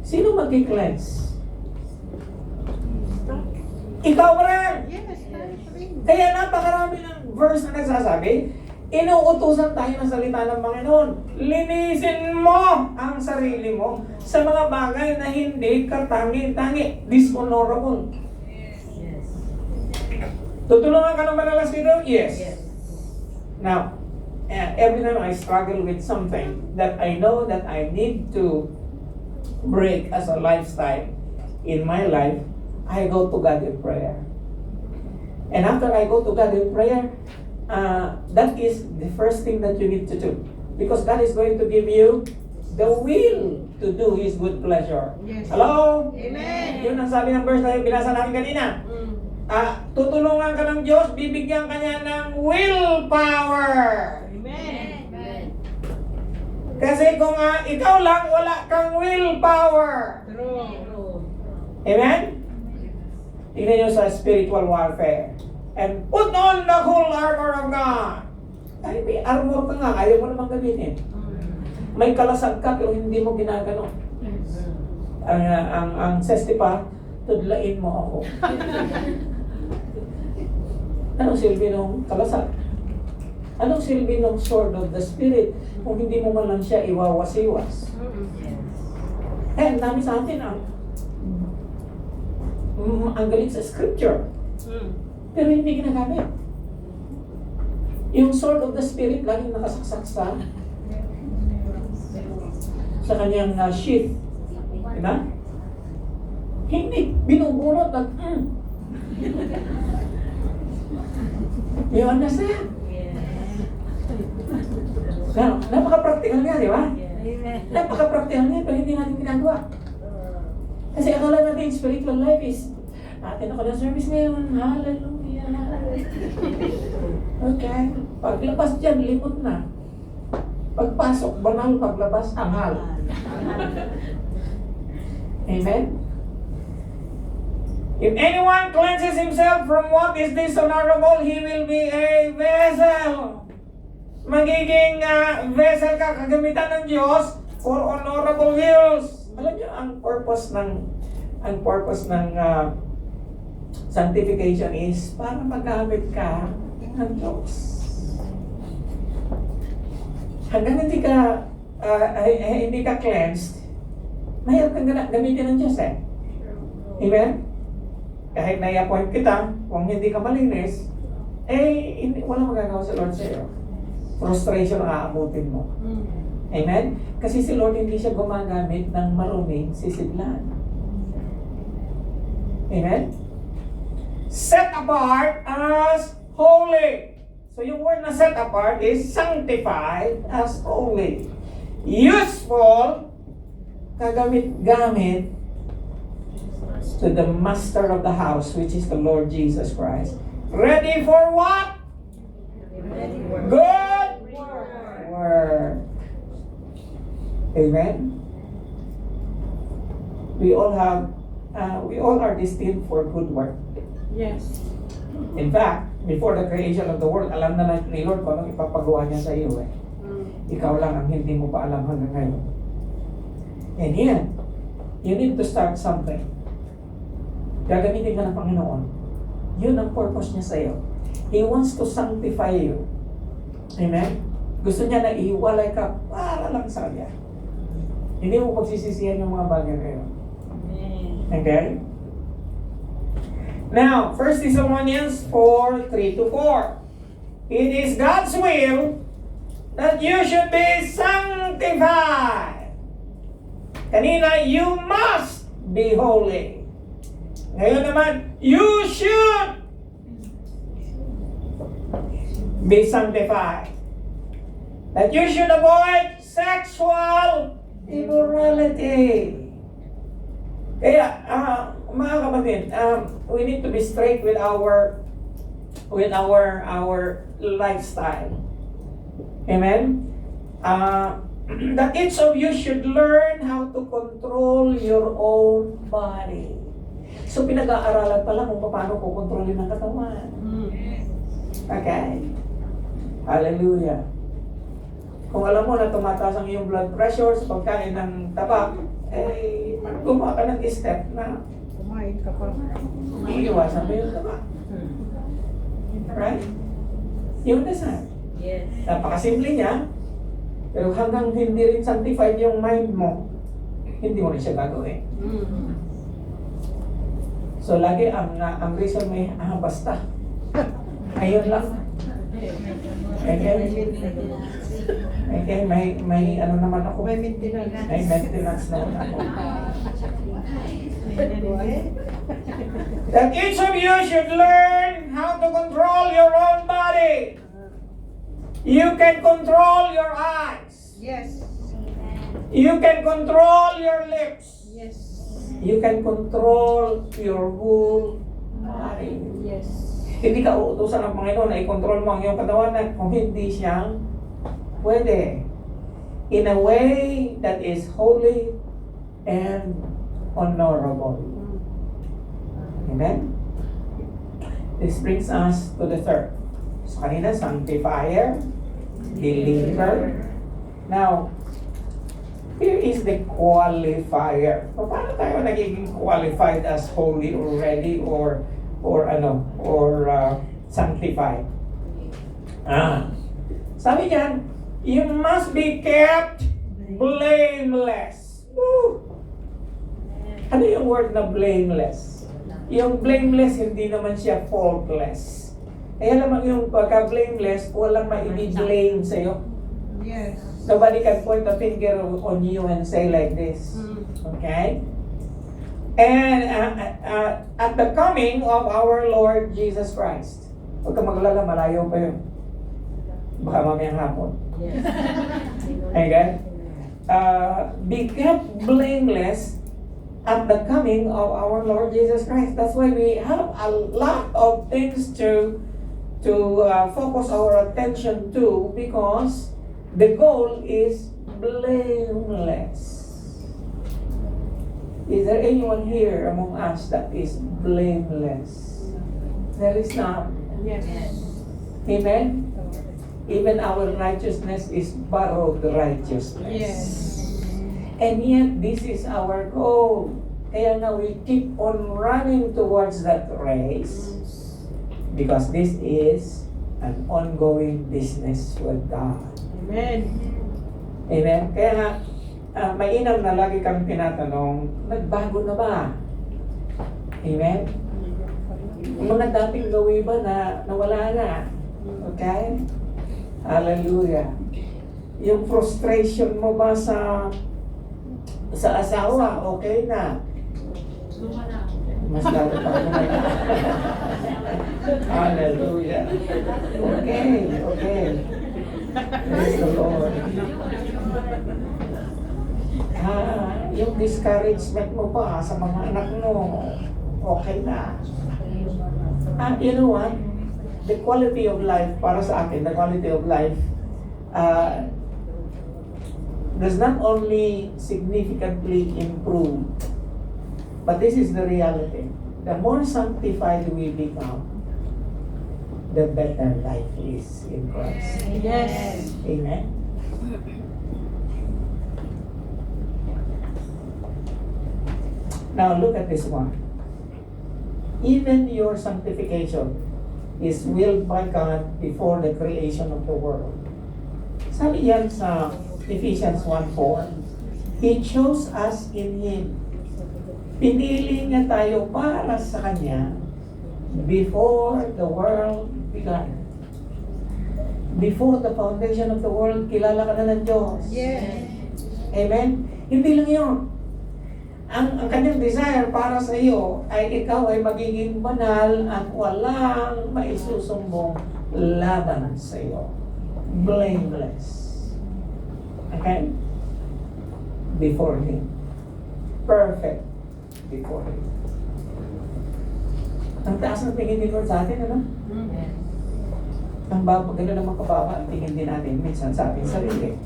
sino mag-cleanse? Ikaw rin! Yes, tayo rin. Kaya napakarami ng verse na nagsasabi, inuutusan tayo ng salita ng Panginoon. Linisin mo ang sarili mo sa mga bagay na hindi katangi-tangi, dishonorable. Yes. Tutulungan ka ng Banal na Espiritu? Yes. Yes. Now, every time I struggle with something that I know that I need to break as a lifestyle in my life, I go to God in prayer. And after I go to God in prayer, that is the first thing that you need to do. Because God is going to give you the will to do His good pleasure. Yes. Hello? Amen. Yun ang sabi ng verse na binasa namin kanina. Tutulungan ka ng Diyos, bibigyan ka niya ng willpower. Amen. Kasi kung ikaw lang, wala kang willpower. True. Amen? Tingnan nyo sa spiritual warfare. And put on the whole armor of God. Ay, may armor ka nga, ayaw mo namang gamitin. May kalasag ka, pero hindi mo ginagano. Ang sesti pa, tudlain mo ako. Anong silbi ng kalasag? Anong silbi ng sword of the Spirit kung hindi mo man lang siya iwawasiwas? Eh, ang dami sa atin ang galing sa scripture. Pero hindi ginagamit. Yung sword of the Spirit laging nakasaksak sa kanyang sheath. Diba? Hindi. Binubunot at You understand? Now, napaka-practical nga, di ba? Napaka-practical nga, pero hindi natin ginagawa. Kasi akala natin spiritual life is, atin ako ng service ngayon, hallelujah. Okay? Paglabas dyan, limot na. Pagpasok, banal. Paglabas, anghal. Amen? If anyone cleanses himself from what is dishonorable, he will be a vessel. Magiging vessel ka, kagamitan ng Diyos for honorable use. Alam niyo, ang purpose ng sanctification is para magamit ka ng Diyos. Hanggang hindi ka cleansed, mahirap kang gamitin ng Diyos eh. Amen? Kahit na-appoint kita, kung hindi ka malinis, wala magagawa sa Lord sa iyo. Frustration ang aabutin mo. Amen? Kasi si Lord hindi siya gumagamit ng maruming sisidlan. Amen? Set apart as holy. So yung word na set apart is sanctified as holy. Useful, kagamit-gamit to the master of the house, which is the Lord Jesus Christ. Ready for what? Good word. Amen? We all are destined for good work. Yes. In fact, before the creation of the world, alam na ni Lord kung anong ipapagawa niya sa iyo eh. Ikaw lang ang hindi mo pa alam hanggang ngayon. And yet, you need to start something. Gagamitin ka ng Panginoon. Yun ang purpose niya sa iyo. He wants to sanctify you. Amen? Gusto niya na ihiwalay ka para lang sa Kanya. Hindi mo pagsisisihan yung mga bagay na yun. Okay? Now, 1 Thessalonians 4:3-4. It is God's will that you should be sanctified. Kanina, you must be holy. Ngayon naman, you should be sanctified. That you should avoid sexual immorality. Kaya, mga kapatid, we need to be straight with our lifestyle. Amen? That each of you should learn how to control your own body. So pinag-aaralan pala kung paano kukontrolin ang katawan. Okay? Hallelujah. Kung alam mo na tumataas ang iyong blood pressure sa pagkain ng tabak, eh, gumawa ka ng step na Kumain ka pa. iiwasan mo yung tabak. Right? Yung design. Yes. Napakasimple niya, pero hanggang hindi rin sanctified yung mind mo, hindi mo rin siya gagawin. So lagi ang reason may, basta. Ayun lang. Okay, may ano naman ako. May maintenance. May maintenance naman ako. That each of you should learn how to control your own body. You can control your eyes. Yes. You can control your lips. Yes. You can control your whole body. Yes. Hindi ka uutusan ng Panginoon na i-control mo ang iyong katawan na kung hindi siyang pwede. In a way that is holy and honorable. Amen? This brings us to the third. So kanina, sanctifier, believer. Now, here is the qualifier. So, paano tayo nagiging qualified as holy already or sanctified? Sabi niyan, you must be kept blameless. Woo! Ano yung word na blameless? Yung blameless, hindi naman siya faultless. Kaya naman yung pagka-blameless, walang ma-i-blame sa'yo. Yes. Nobody can point a finger on you and say like this. Okay? And at the coming of our Lord Jesus Christ, huwag ka maglala, malayo pa yun. Baka mamayang hapon. Yes. Okay? Be kept blameless at the coming of our Lord Jesus Christ. That's why we have a lot of things to focus our attention to, because the goal is blameless. Is there anyone here among us that is blameless? There is none. Yes. Amen? Even our righteousness is borrowed righteousness. Yes. And yet, this is our goal. Kaya nga we keep on running towards that race, because this is an ongoing business with God. Amen. Amen? Kaya nga, mainam na lagi kang tinatanong, nagbago na ba? Amen? Yung mga dating gawi ba na nawala na? Okay? Hallelujah. Yung frustration mo ba sa asawa, okay na? Mas lalo pa ako na. Hallelujah. Okay. Praise the Lord. Yung discouragement mo ba sa mga anak mo, okay na. You know what? The quality of life, para sa akin, the quality of life does not only significantly improve, but this is the reality. The more sanctified we become, the better life is in Christ. Yes. Amen? Now look at this one. Even your sanctification is willed by God before the creation of the world. Sabi yan sa Ephesians 1:4. He chose us in Him. Pinili niya tayo para sa Kanya before the world began. Before the foundation of the world, kilala ka na ng Diyos. Yes. Amen? Hindi lang yun. Ang kanyang desire para sa iyo ay ikaw ay magiging banal at walang maisusumbong laban sa iyo. Blameless. Okay? Before Him. Perfect before Him. Ang taas ng tingin ni Lord sa atin, ano? Ang gano'n naman kababa ang tingin din natin minsan sa ating sarili.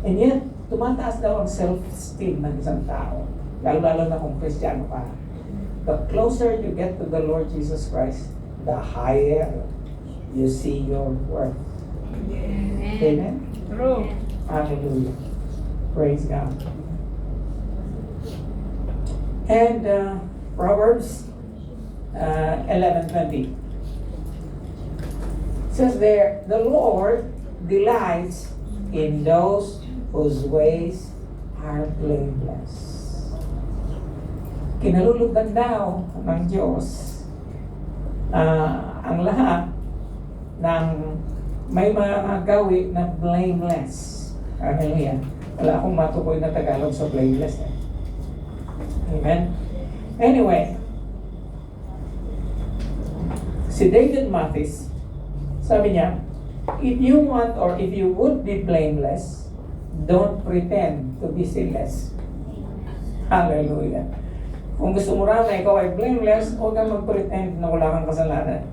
And yet, tumataas daw ang self-esteem ng isang tao. Lalo-lalo na kung Kristiyano ka. The closer you get to the Lord Jesus Christ, the higher you see your worth. Amen? True. Hallelujah. Praise God. And Proverbs 11:20 says there, the Lord delights in those whose ways are blameless. Kinalulugdan daw ng Diyos ang lahat ng may mga gawi na blameless. Hallelujah. Wala akong matukoy na Tagalog sa blameless. Amen? Anyway, si David Mathis, sabi niya, if you want or if you would be blameless, don't pretend to be sinless. Hallelujah. Kung gusto mo raw na ikaw ay blameless, huwag kang mag-pretend na wala kang kasalanan.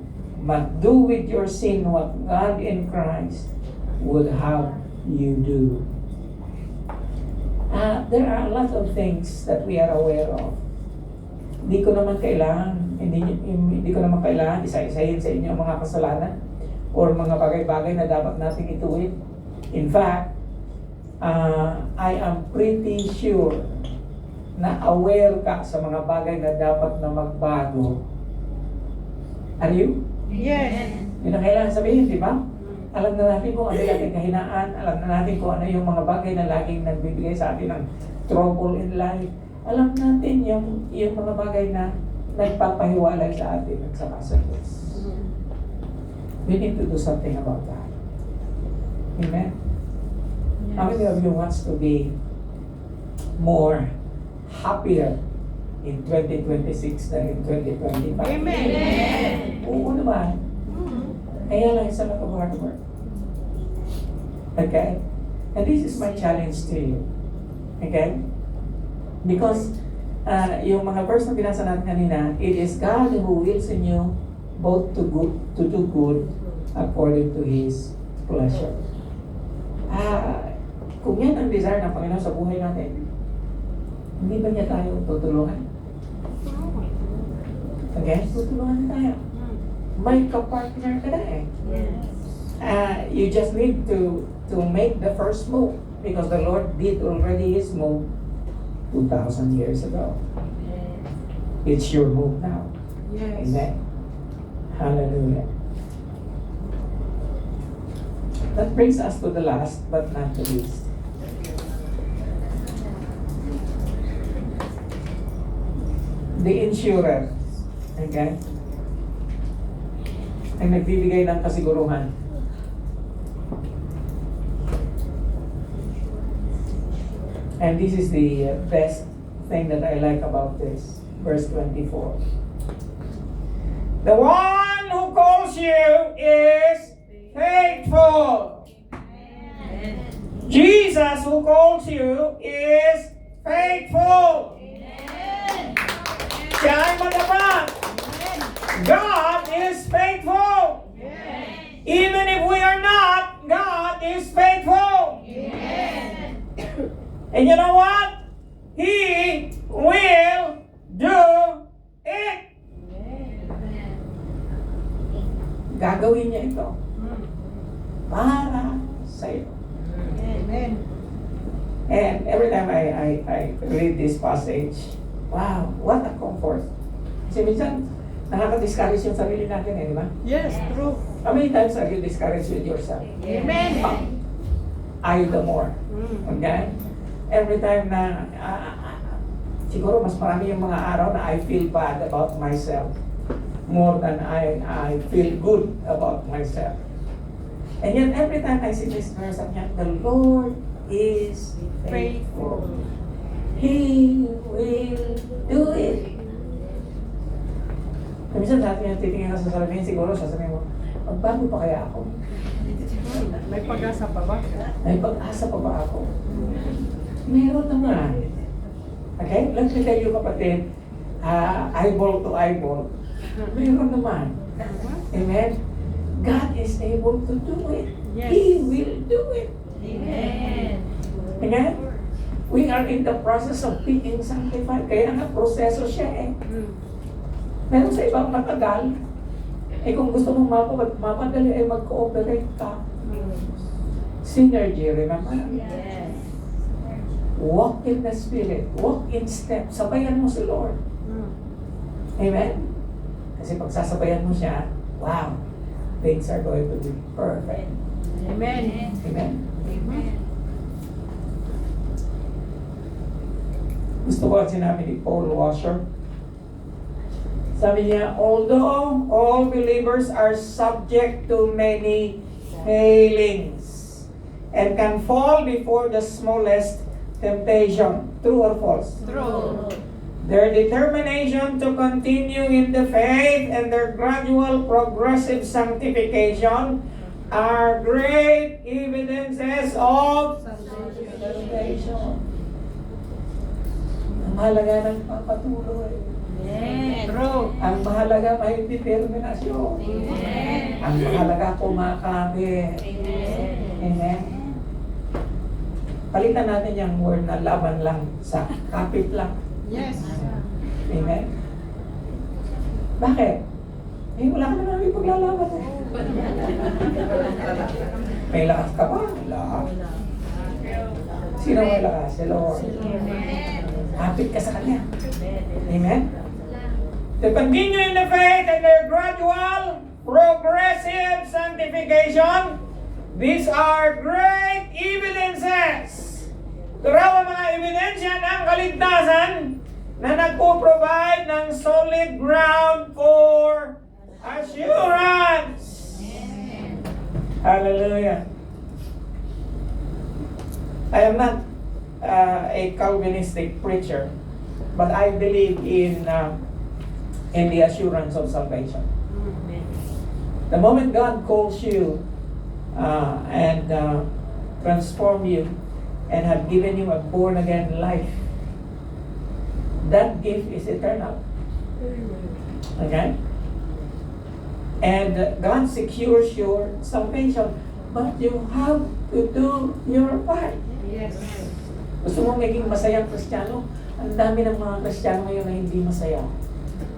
But do with your sin what God in Christ would have you do. There are a lot of things that we are aware of. Hindi ko naman kailangan isa-isahin sa inyo ang mga kasalanan or mga bagay-bagay na dapat nating ituwid. In fact, I am pretty sure na aware ka sa mga bagay na dapat na magbago. Are you? Yes. Yun ang kailangan sabihin, di ba? Alam na natin kung ano yung ating kahinaan, alam na natin kung ano yung mga bagay na laging nagbibigay sa atin ng trouble in life. Alam natin yung mga bagay na nagpapahiwalay sa atin at sa Diyos. We need to do something about that. Amen? How many of you wants to be more happier in 2026 than in 2025? Amen. Oo naman. Kaya lang it's a lot of hard work. Okay? And this is my challenge to you. Okay? Because yung mga verse na binasa natin kanina, it is God who wills in you both to do good according to His pleasure. Kung yan ang desire ng Panginoon sa buhay natin, hindi ba niya tayo tutulungan? Okay? Tutulungan tayo. May kapartner ka na eh. You just need to make the first move because the Lord did already His move 2,000 years ago. It's your move now. Yes. Amen. Hallelujah. That brings us to the last but not the least. The insurer. Okay? Ay nagbibigay ng kasiguruhan. And this is the best thing that I like about this. Verse 24. The one who calls you is faithful. Jesus who calls you is faithful. Siya ay matapat. God is faithful. Even if we are not, God is faithful. And you know what? He will do it. Gagawin niya ito para sa iyo. Amen. And every time I read this passage, wow, what a comfort. Kasi minsan, nakaka-discourage yung sarili natin eh, di ba? Yes, true. How many times are you discouraged with yourself? Amen. I the more. Okay? Every time na, siguro mas marami yung mga araw na I feel bad about myself more than I feel good about myself. And yet every time I see this verse, the Lord is faithful. He will do it. Minsan sa atin yung titingin ka sa salamin, siguro sasabihin mo, magbago pa kaya ako? May pag-asa pa ba? May pag-asa pa ba ako? Meron naman. Okay? Let me tell you, kapatid, eyeball to eyeball. Meron naman. Amen? God is able to do it. Yes. He will do it. Amen. Amen? We are in the process of being sanctified. Kaya nga, proseso siya eh. Meron sa ibang matagal. Eh kung gusto mong mapadali, eh mag-cooperate ka. Synergy, remember? Yes. Walk in the Spirit. Walk in step. Sabayan mo si Lord. Amen? Kasi pag sasabayan mo siya, wow, things are going to be perfect. Amen. Amen? Amen. Gusto ko ang sinabi ni Paul Washer. Sabi niya, although all believers are subject to many failings and can fall before the smallest temptation, true or false? True. Their determination to continue in the faith and their gradual progressive sanctification are great evidences of salvation. Ang mahalaga ng pagpatuloy. Amen. True. Ang mahalaga may determinasyon. Amen. Ang mahalaga kumakabit. Amen. Amen. Palitan natin yung word na laban lang sa kapit lang. Yes. Amen. Bakit? Eh, wala ka naman may paglalaban. May lakas ka ba? Wala. Sino may lakas? Si Lord. Kapit ka sa Kanya. Amen. To continue in the faith and their gradual, progressive sanctification, these are great evidences. Ito raw ang mga ebidensya ng kaligtasan na nagpo-provide ng solid ground for assurance. Hallelujah. I am not a Calvinistic preacher, but I believe in the assurance of salvation. The moment God calls you and transform you and have given you a born-again life, that gift is eternal. Okay? And God secures your salvation, but you have to do your part. Yes. Gusto mo maging masayang Kristiyano? Ang dami ng mga Kristiyano ngayon na hindi masaya.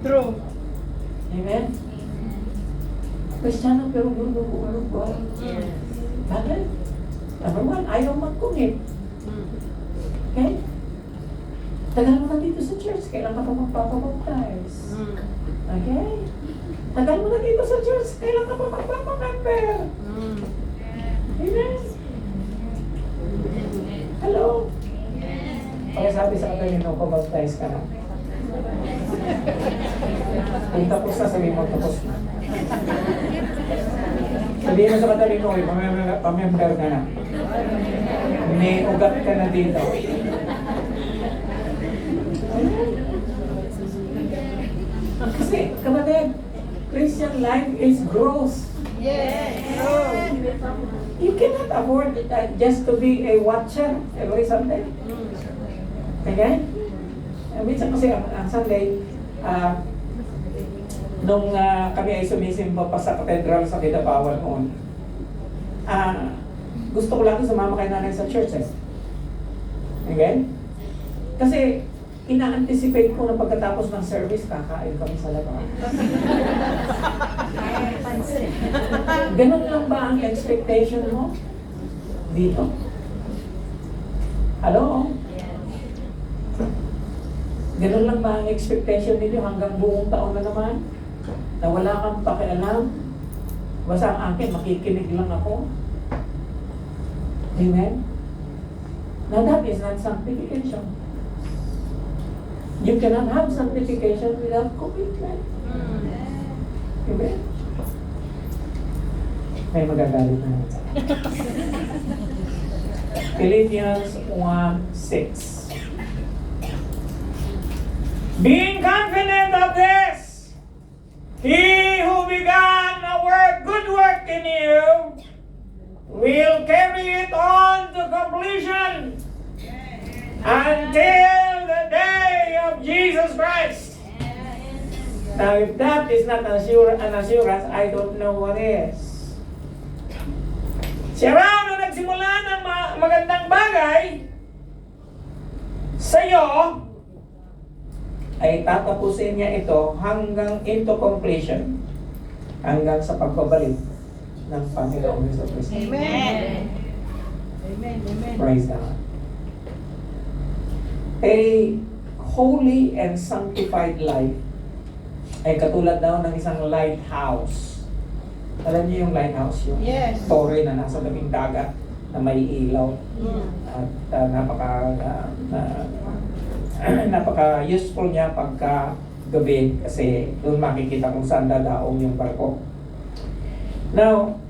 True. Amen? Kristiyano pero gulog ba? Yes. Bakit? Number one, ayaw mag-commit. Okay? Tagal mo na dito sa church, kailan ka pa magpapabaptize? Okay? Tagal mo na dito sa church, kailan ka pa magpapamember? Amen? Hello? Kaya sabi sa kanya, no, pabaptize ka na. Kung tapos na, sabihin mo, tapos na. Sabihin mo sa katalino, pamember ka na. May ugat ka na dito. Kasi, kapatid, Christian life is growth. Yes. You cannot afford just to be a watcher every Sunday. Okay? Minsan kasi ang Sunday, nung kami ay sumisimba pa sa katedral sa Kidapawan noon, gusto ko lang sumama kay nanay sa church eh. Okay? Kasi ina-anticipate ko na pagkatapos ng service, kakain kami sa labas. Ganun lang ba ang expectation mo? Dito? Hello? Ganun lang ba ang expectation ninyo hanggang buong taon na naman? Na wala kang pakialam? Basta ang akin, makikinig lang ako? Amen? Now that is not sanctification. You cannot have sanctification without commitment. Amen? May magagalit na. Philippians 1:6. Being confident of this, he who began a good work will carry it on to completion until the day of Jesus Christ. Now, if that is not an assurance, I don't know what is. Siya raw na nagsimula ng magandang bagay sa'yo, ay tatapusin niya ito hanggang into completion, hanggang sa pagbabalik ng Panginoong Jesucristo. Amen. Amen. Amen. Praise God. A holy and sanctified life ay katulad daw ng isang lighthouse. Alam niyo yung lighthouse, yung Yes. torre na nasa tabing dagat na may ilaw at napaka useful niya pagka gabi kasi doon makikita kung saan dadaong yung barko. Now,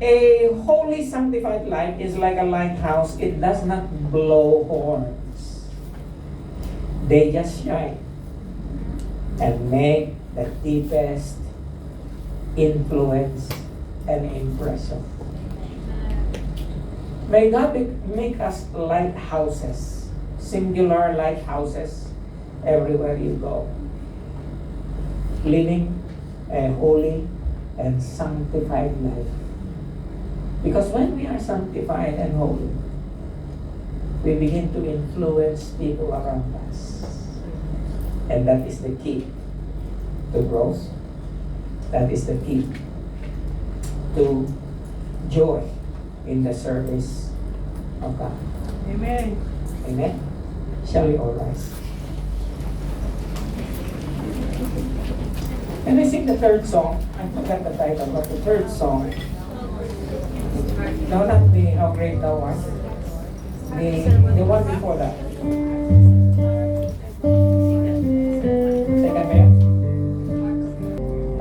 a holy sanctified life is like a lighthouse. It does not blow horns. They just shine and make the deepest influence and impression. May God make us lighthouses, singular lighthouses everywhere you go. Living a holy and sanctified life. Because when we are sanctified and holy, we begin to influence people around us. And that is the key to growth. That is the key to joy in the service of God. Amen. Amen? Shall we all rise? And I sing the third song. I forgot the title, but the third song. No, not the How Great Thou Art. The one before that. Second ba yan?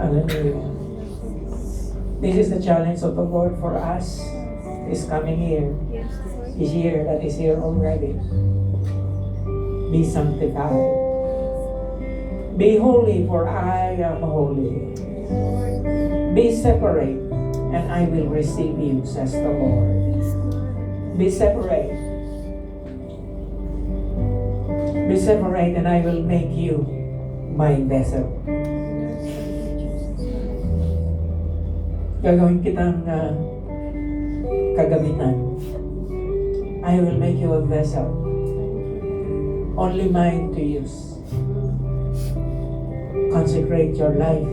Hallelujah. This is the challenge of the Lord for us this coming year. This year that is here already. Be sanctified. Be holy, for I am holy. Be separate, and I will receive you, says the Lord. Be separate. Be separate, and I will make you my vessel. Gagawin kitang kagamitan. I will make you a vessel. Only mine to use. Consecrate your life,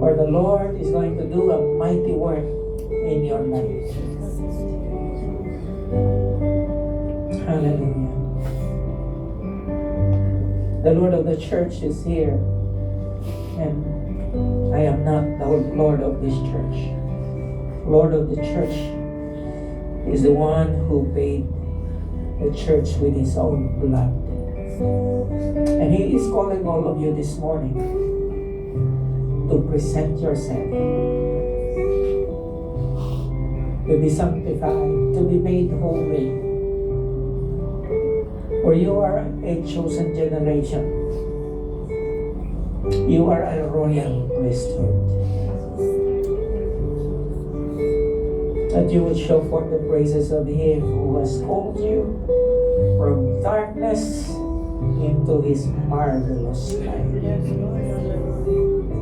or the Lord is going to do a mighty work in your life. Hallelujah. The Lord of the church is here, and I am not the Lord of this church. Lord of the church is the one who paid the church with his own blood. And he is calling all of you this morning to present yourself, to be sanctified, to be made holy. For you are a chosen generation. You are a royal priesthood. That you would show forth the praises of him who has called you from darkness into his marvelous light.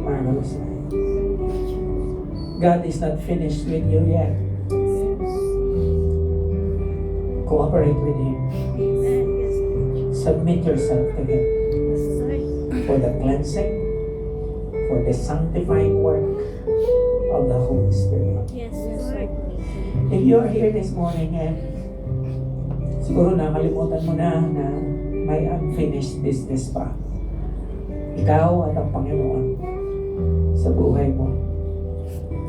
Marvelous light. God is not finished with you yet. Cooperate with him. Submit yourself to him for the cleansing, for the sanctifying work of the Holy Spirit. If you are here this morning and siguro nakalimutan mo na may unfinished business pa, ikaw at ang Panginoon sa buhay mo.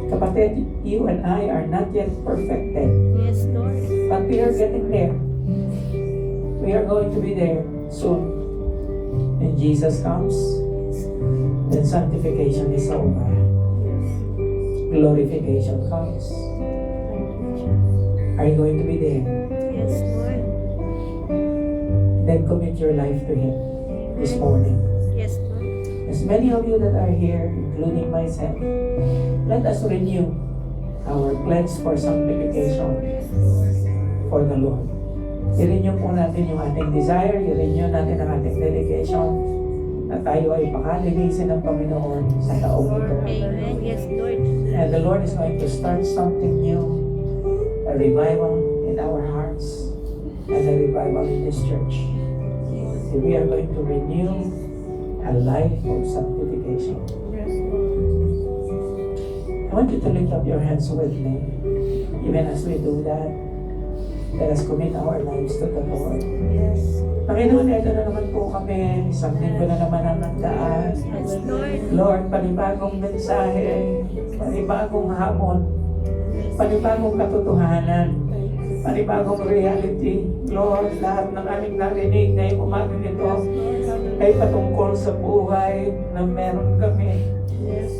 Kapatid, you and I are not yet perfected. Yes, Lord. But we are getting there. We are going to be there soon. When Jesus comes, then sanctification is over. Glorification comes. Are you going to be there? Yes, Lord. Then commit your life to him this morning. Yes, Lord. As many of you that are here, including myself, let us renew our pledge for sanctification for the Lord. I-renew po natin yung ating desire, i-renew natin ang ating dedication na tayo ay pakalinisin ng Panginoon sa taong ito. Amen. Yes, Lord. And the Lord is going to start something new, a revival in our hearts, and a revival in this church. And we are going to renew a life of sanctification. Yes, Lord. I want you to lift up your hands with me. Even as we do that, let us commit our lives to the Lord. Yes. Panginoon, ito na naman po kami. Isang linggo na naman ang nagdaan. Yes, Lord. Lord, panibagong mensahe, panibagong hamon, panibagong katotohanan, panibagong reality. Lord, lahat ng aming narinig ngayong umaga nito ay patungkol sa buhay na meron kami.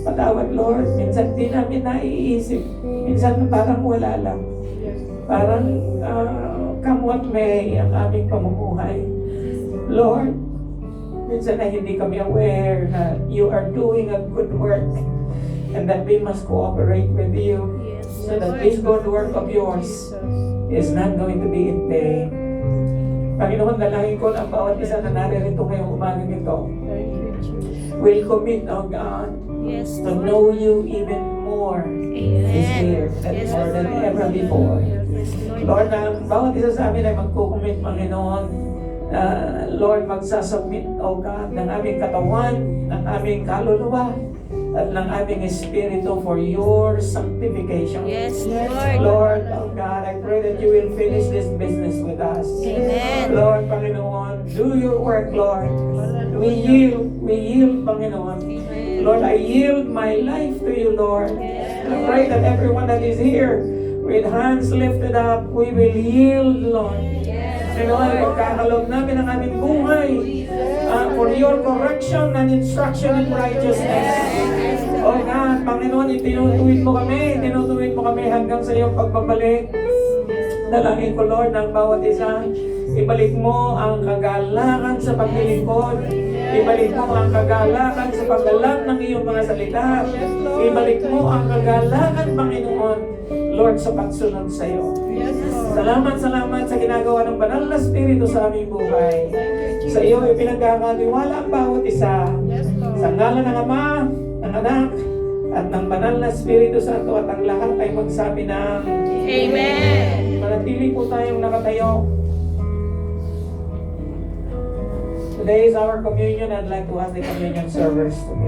Patawad, Lord, minsan di namin naiisip, minsan parang wala lang. Parang come what may ang aming pamumuhay. Lord, minsan na hindi kami aware na you are doing a good work and that we must cooperate with you Yes, so that this good work of yours is not going to be in vain. Panginoon, dalangin ko na ang bawat isa na naririto ngayong umaga nito will commit, oh God, Yes, to Lord. know you even more this year Amen. and Yes, more than Lord. ever before. Yes, Lord. Lord, na bawat isa sa amin ay magkukumit, Panginoon, Lord, magsasubmit, oh God, ng aming katawan, ng aming kaluluwa, at ng aming espiritu for your sanctification. Yes, Lord. Lord, oh God, I pray that you will finish this business with us. Amen. Lord, Panginoon, do your work, Lord. We yield, Panginoon. Amen. Lord, I yield my life to you, Lord. I pray that everyone that is here, with hands lifted up, we will yield, Lord. Panginoon, pagkakalog namin ang aming buhay for your correction and instruction in righteousness. Oh God, Panginoon, itinutuwid mo kami hanggang sa iyong pagbabalik. Dalangin ko, Lord, ng bawat isa, ibalik mo ang kagalakan sa paglilingkod. Ibalik mo ang kagalakan sa paggalang ng iyong mga salita. Ibalik mo ang kagalakan, Panginoon, Lord, sa pagsunod sa iyo. Salamat sa ginagawa ng banal na Espiritu sa aming buhay. Sa iyo ay pinagkakatiwala ang bawat isa. Sa ngalan ng Ama, ng Anak, at ng banal na Espiritu Santo, at ang lahat ay magsabi ng Amen. manatili po tayong nakatayo. Today is our communion. I'd like to ask the communion servers to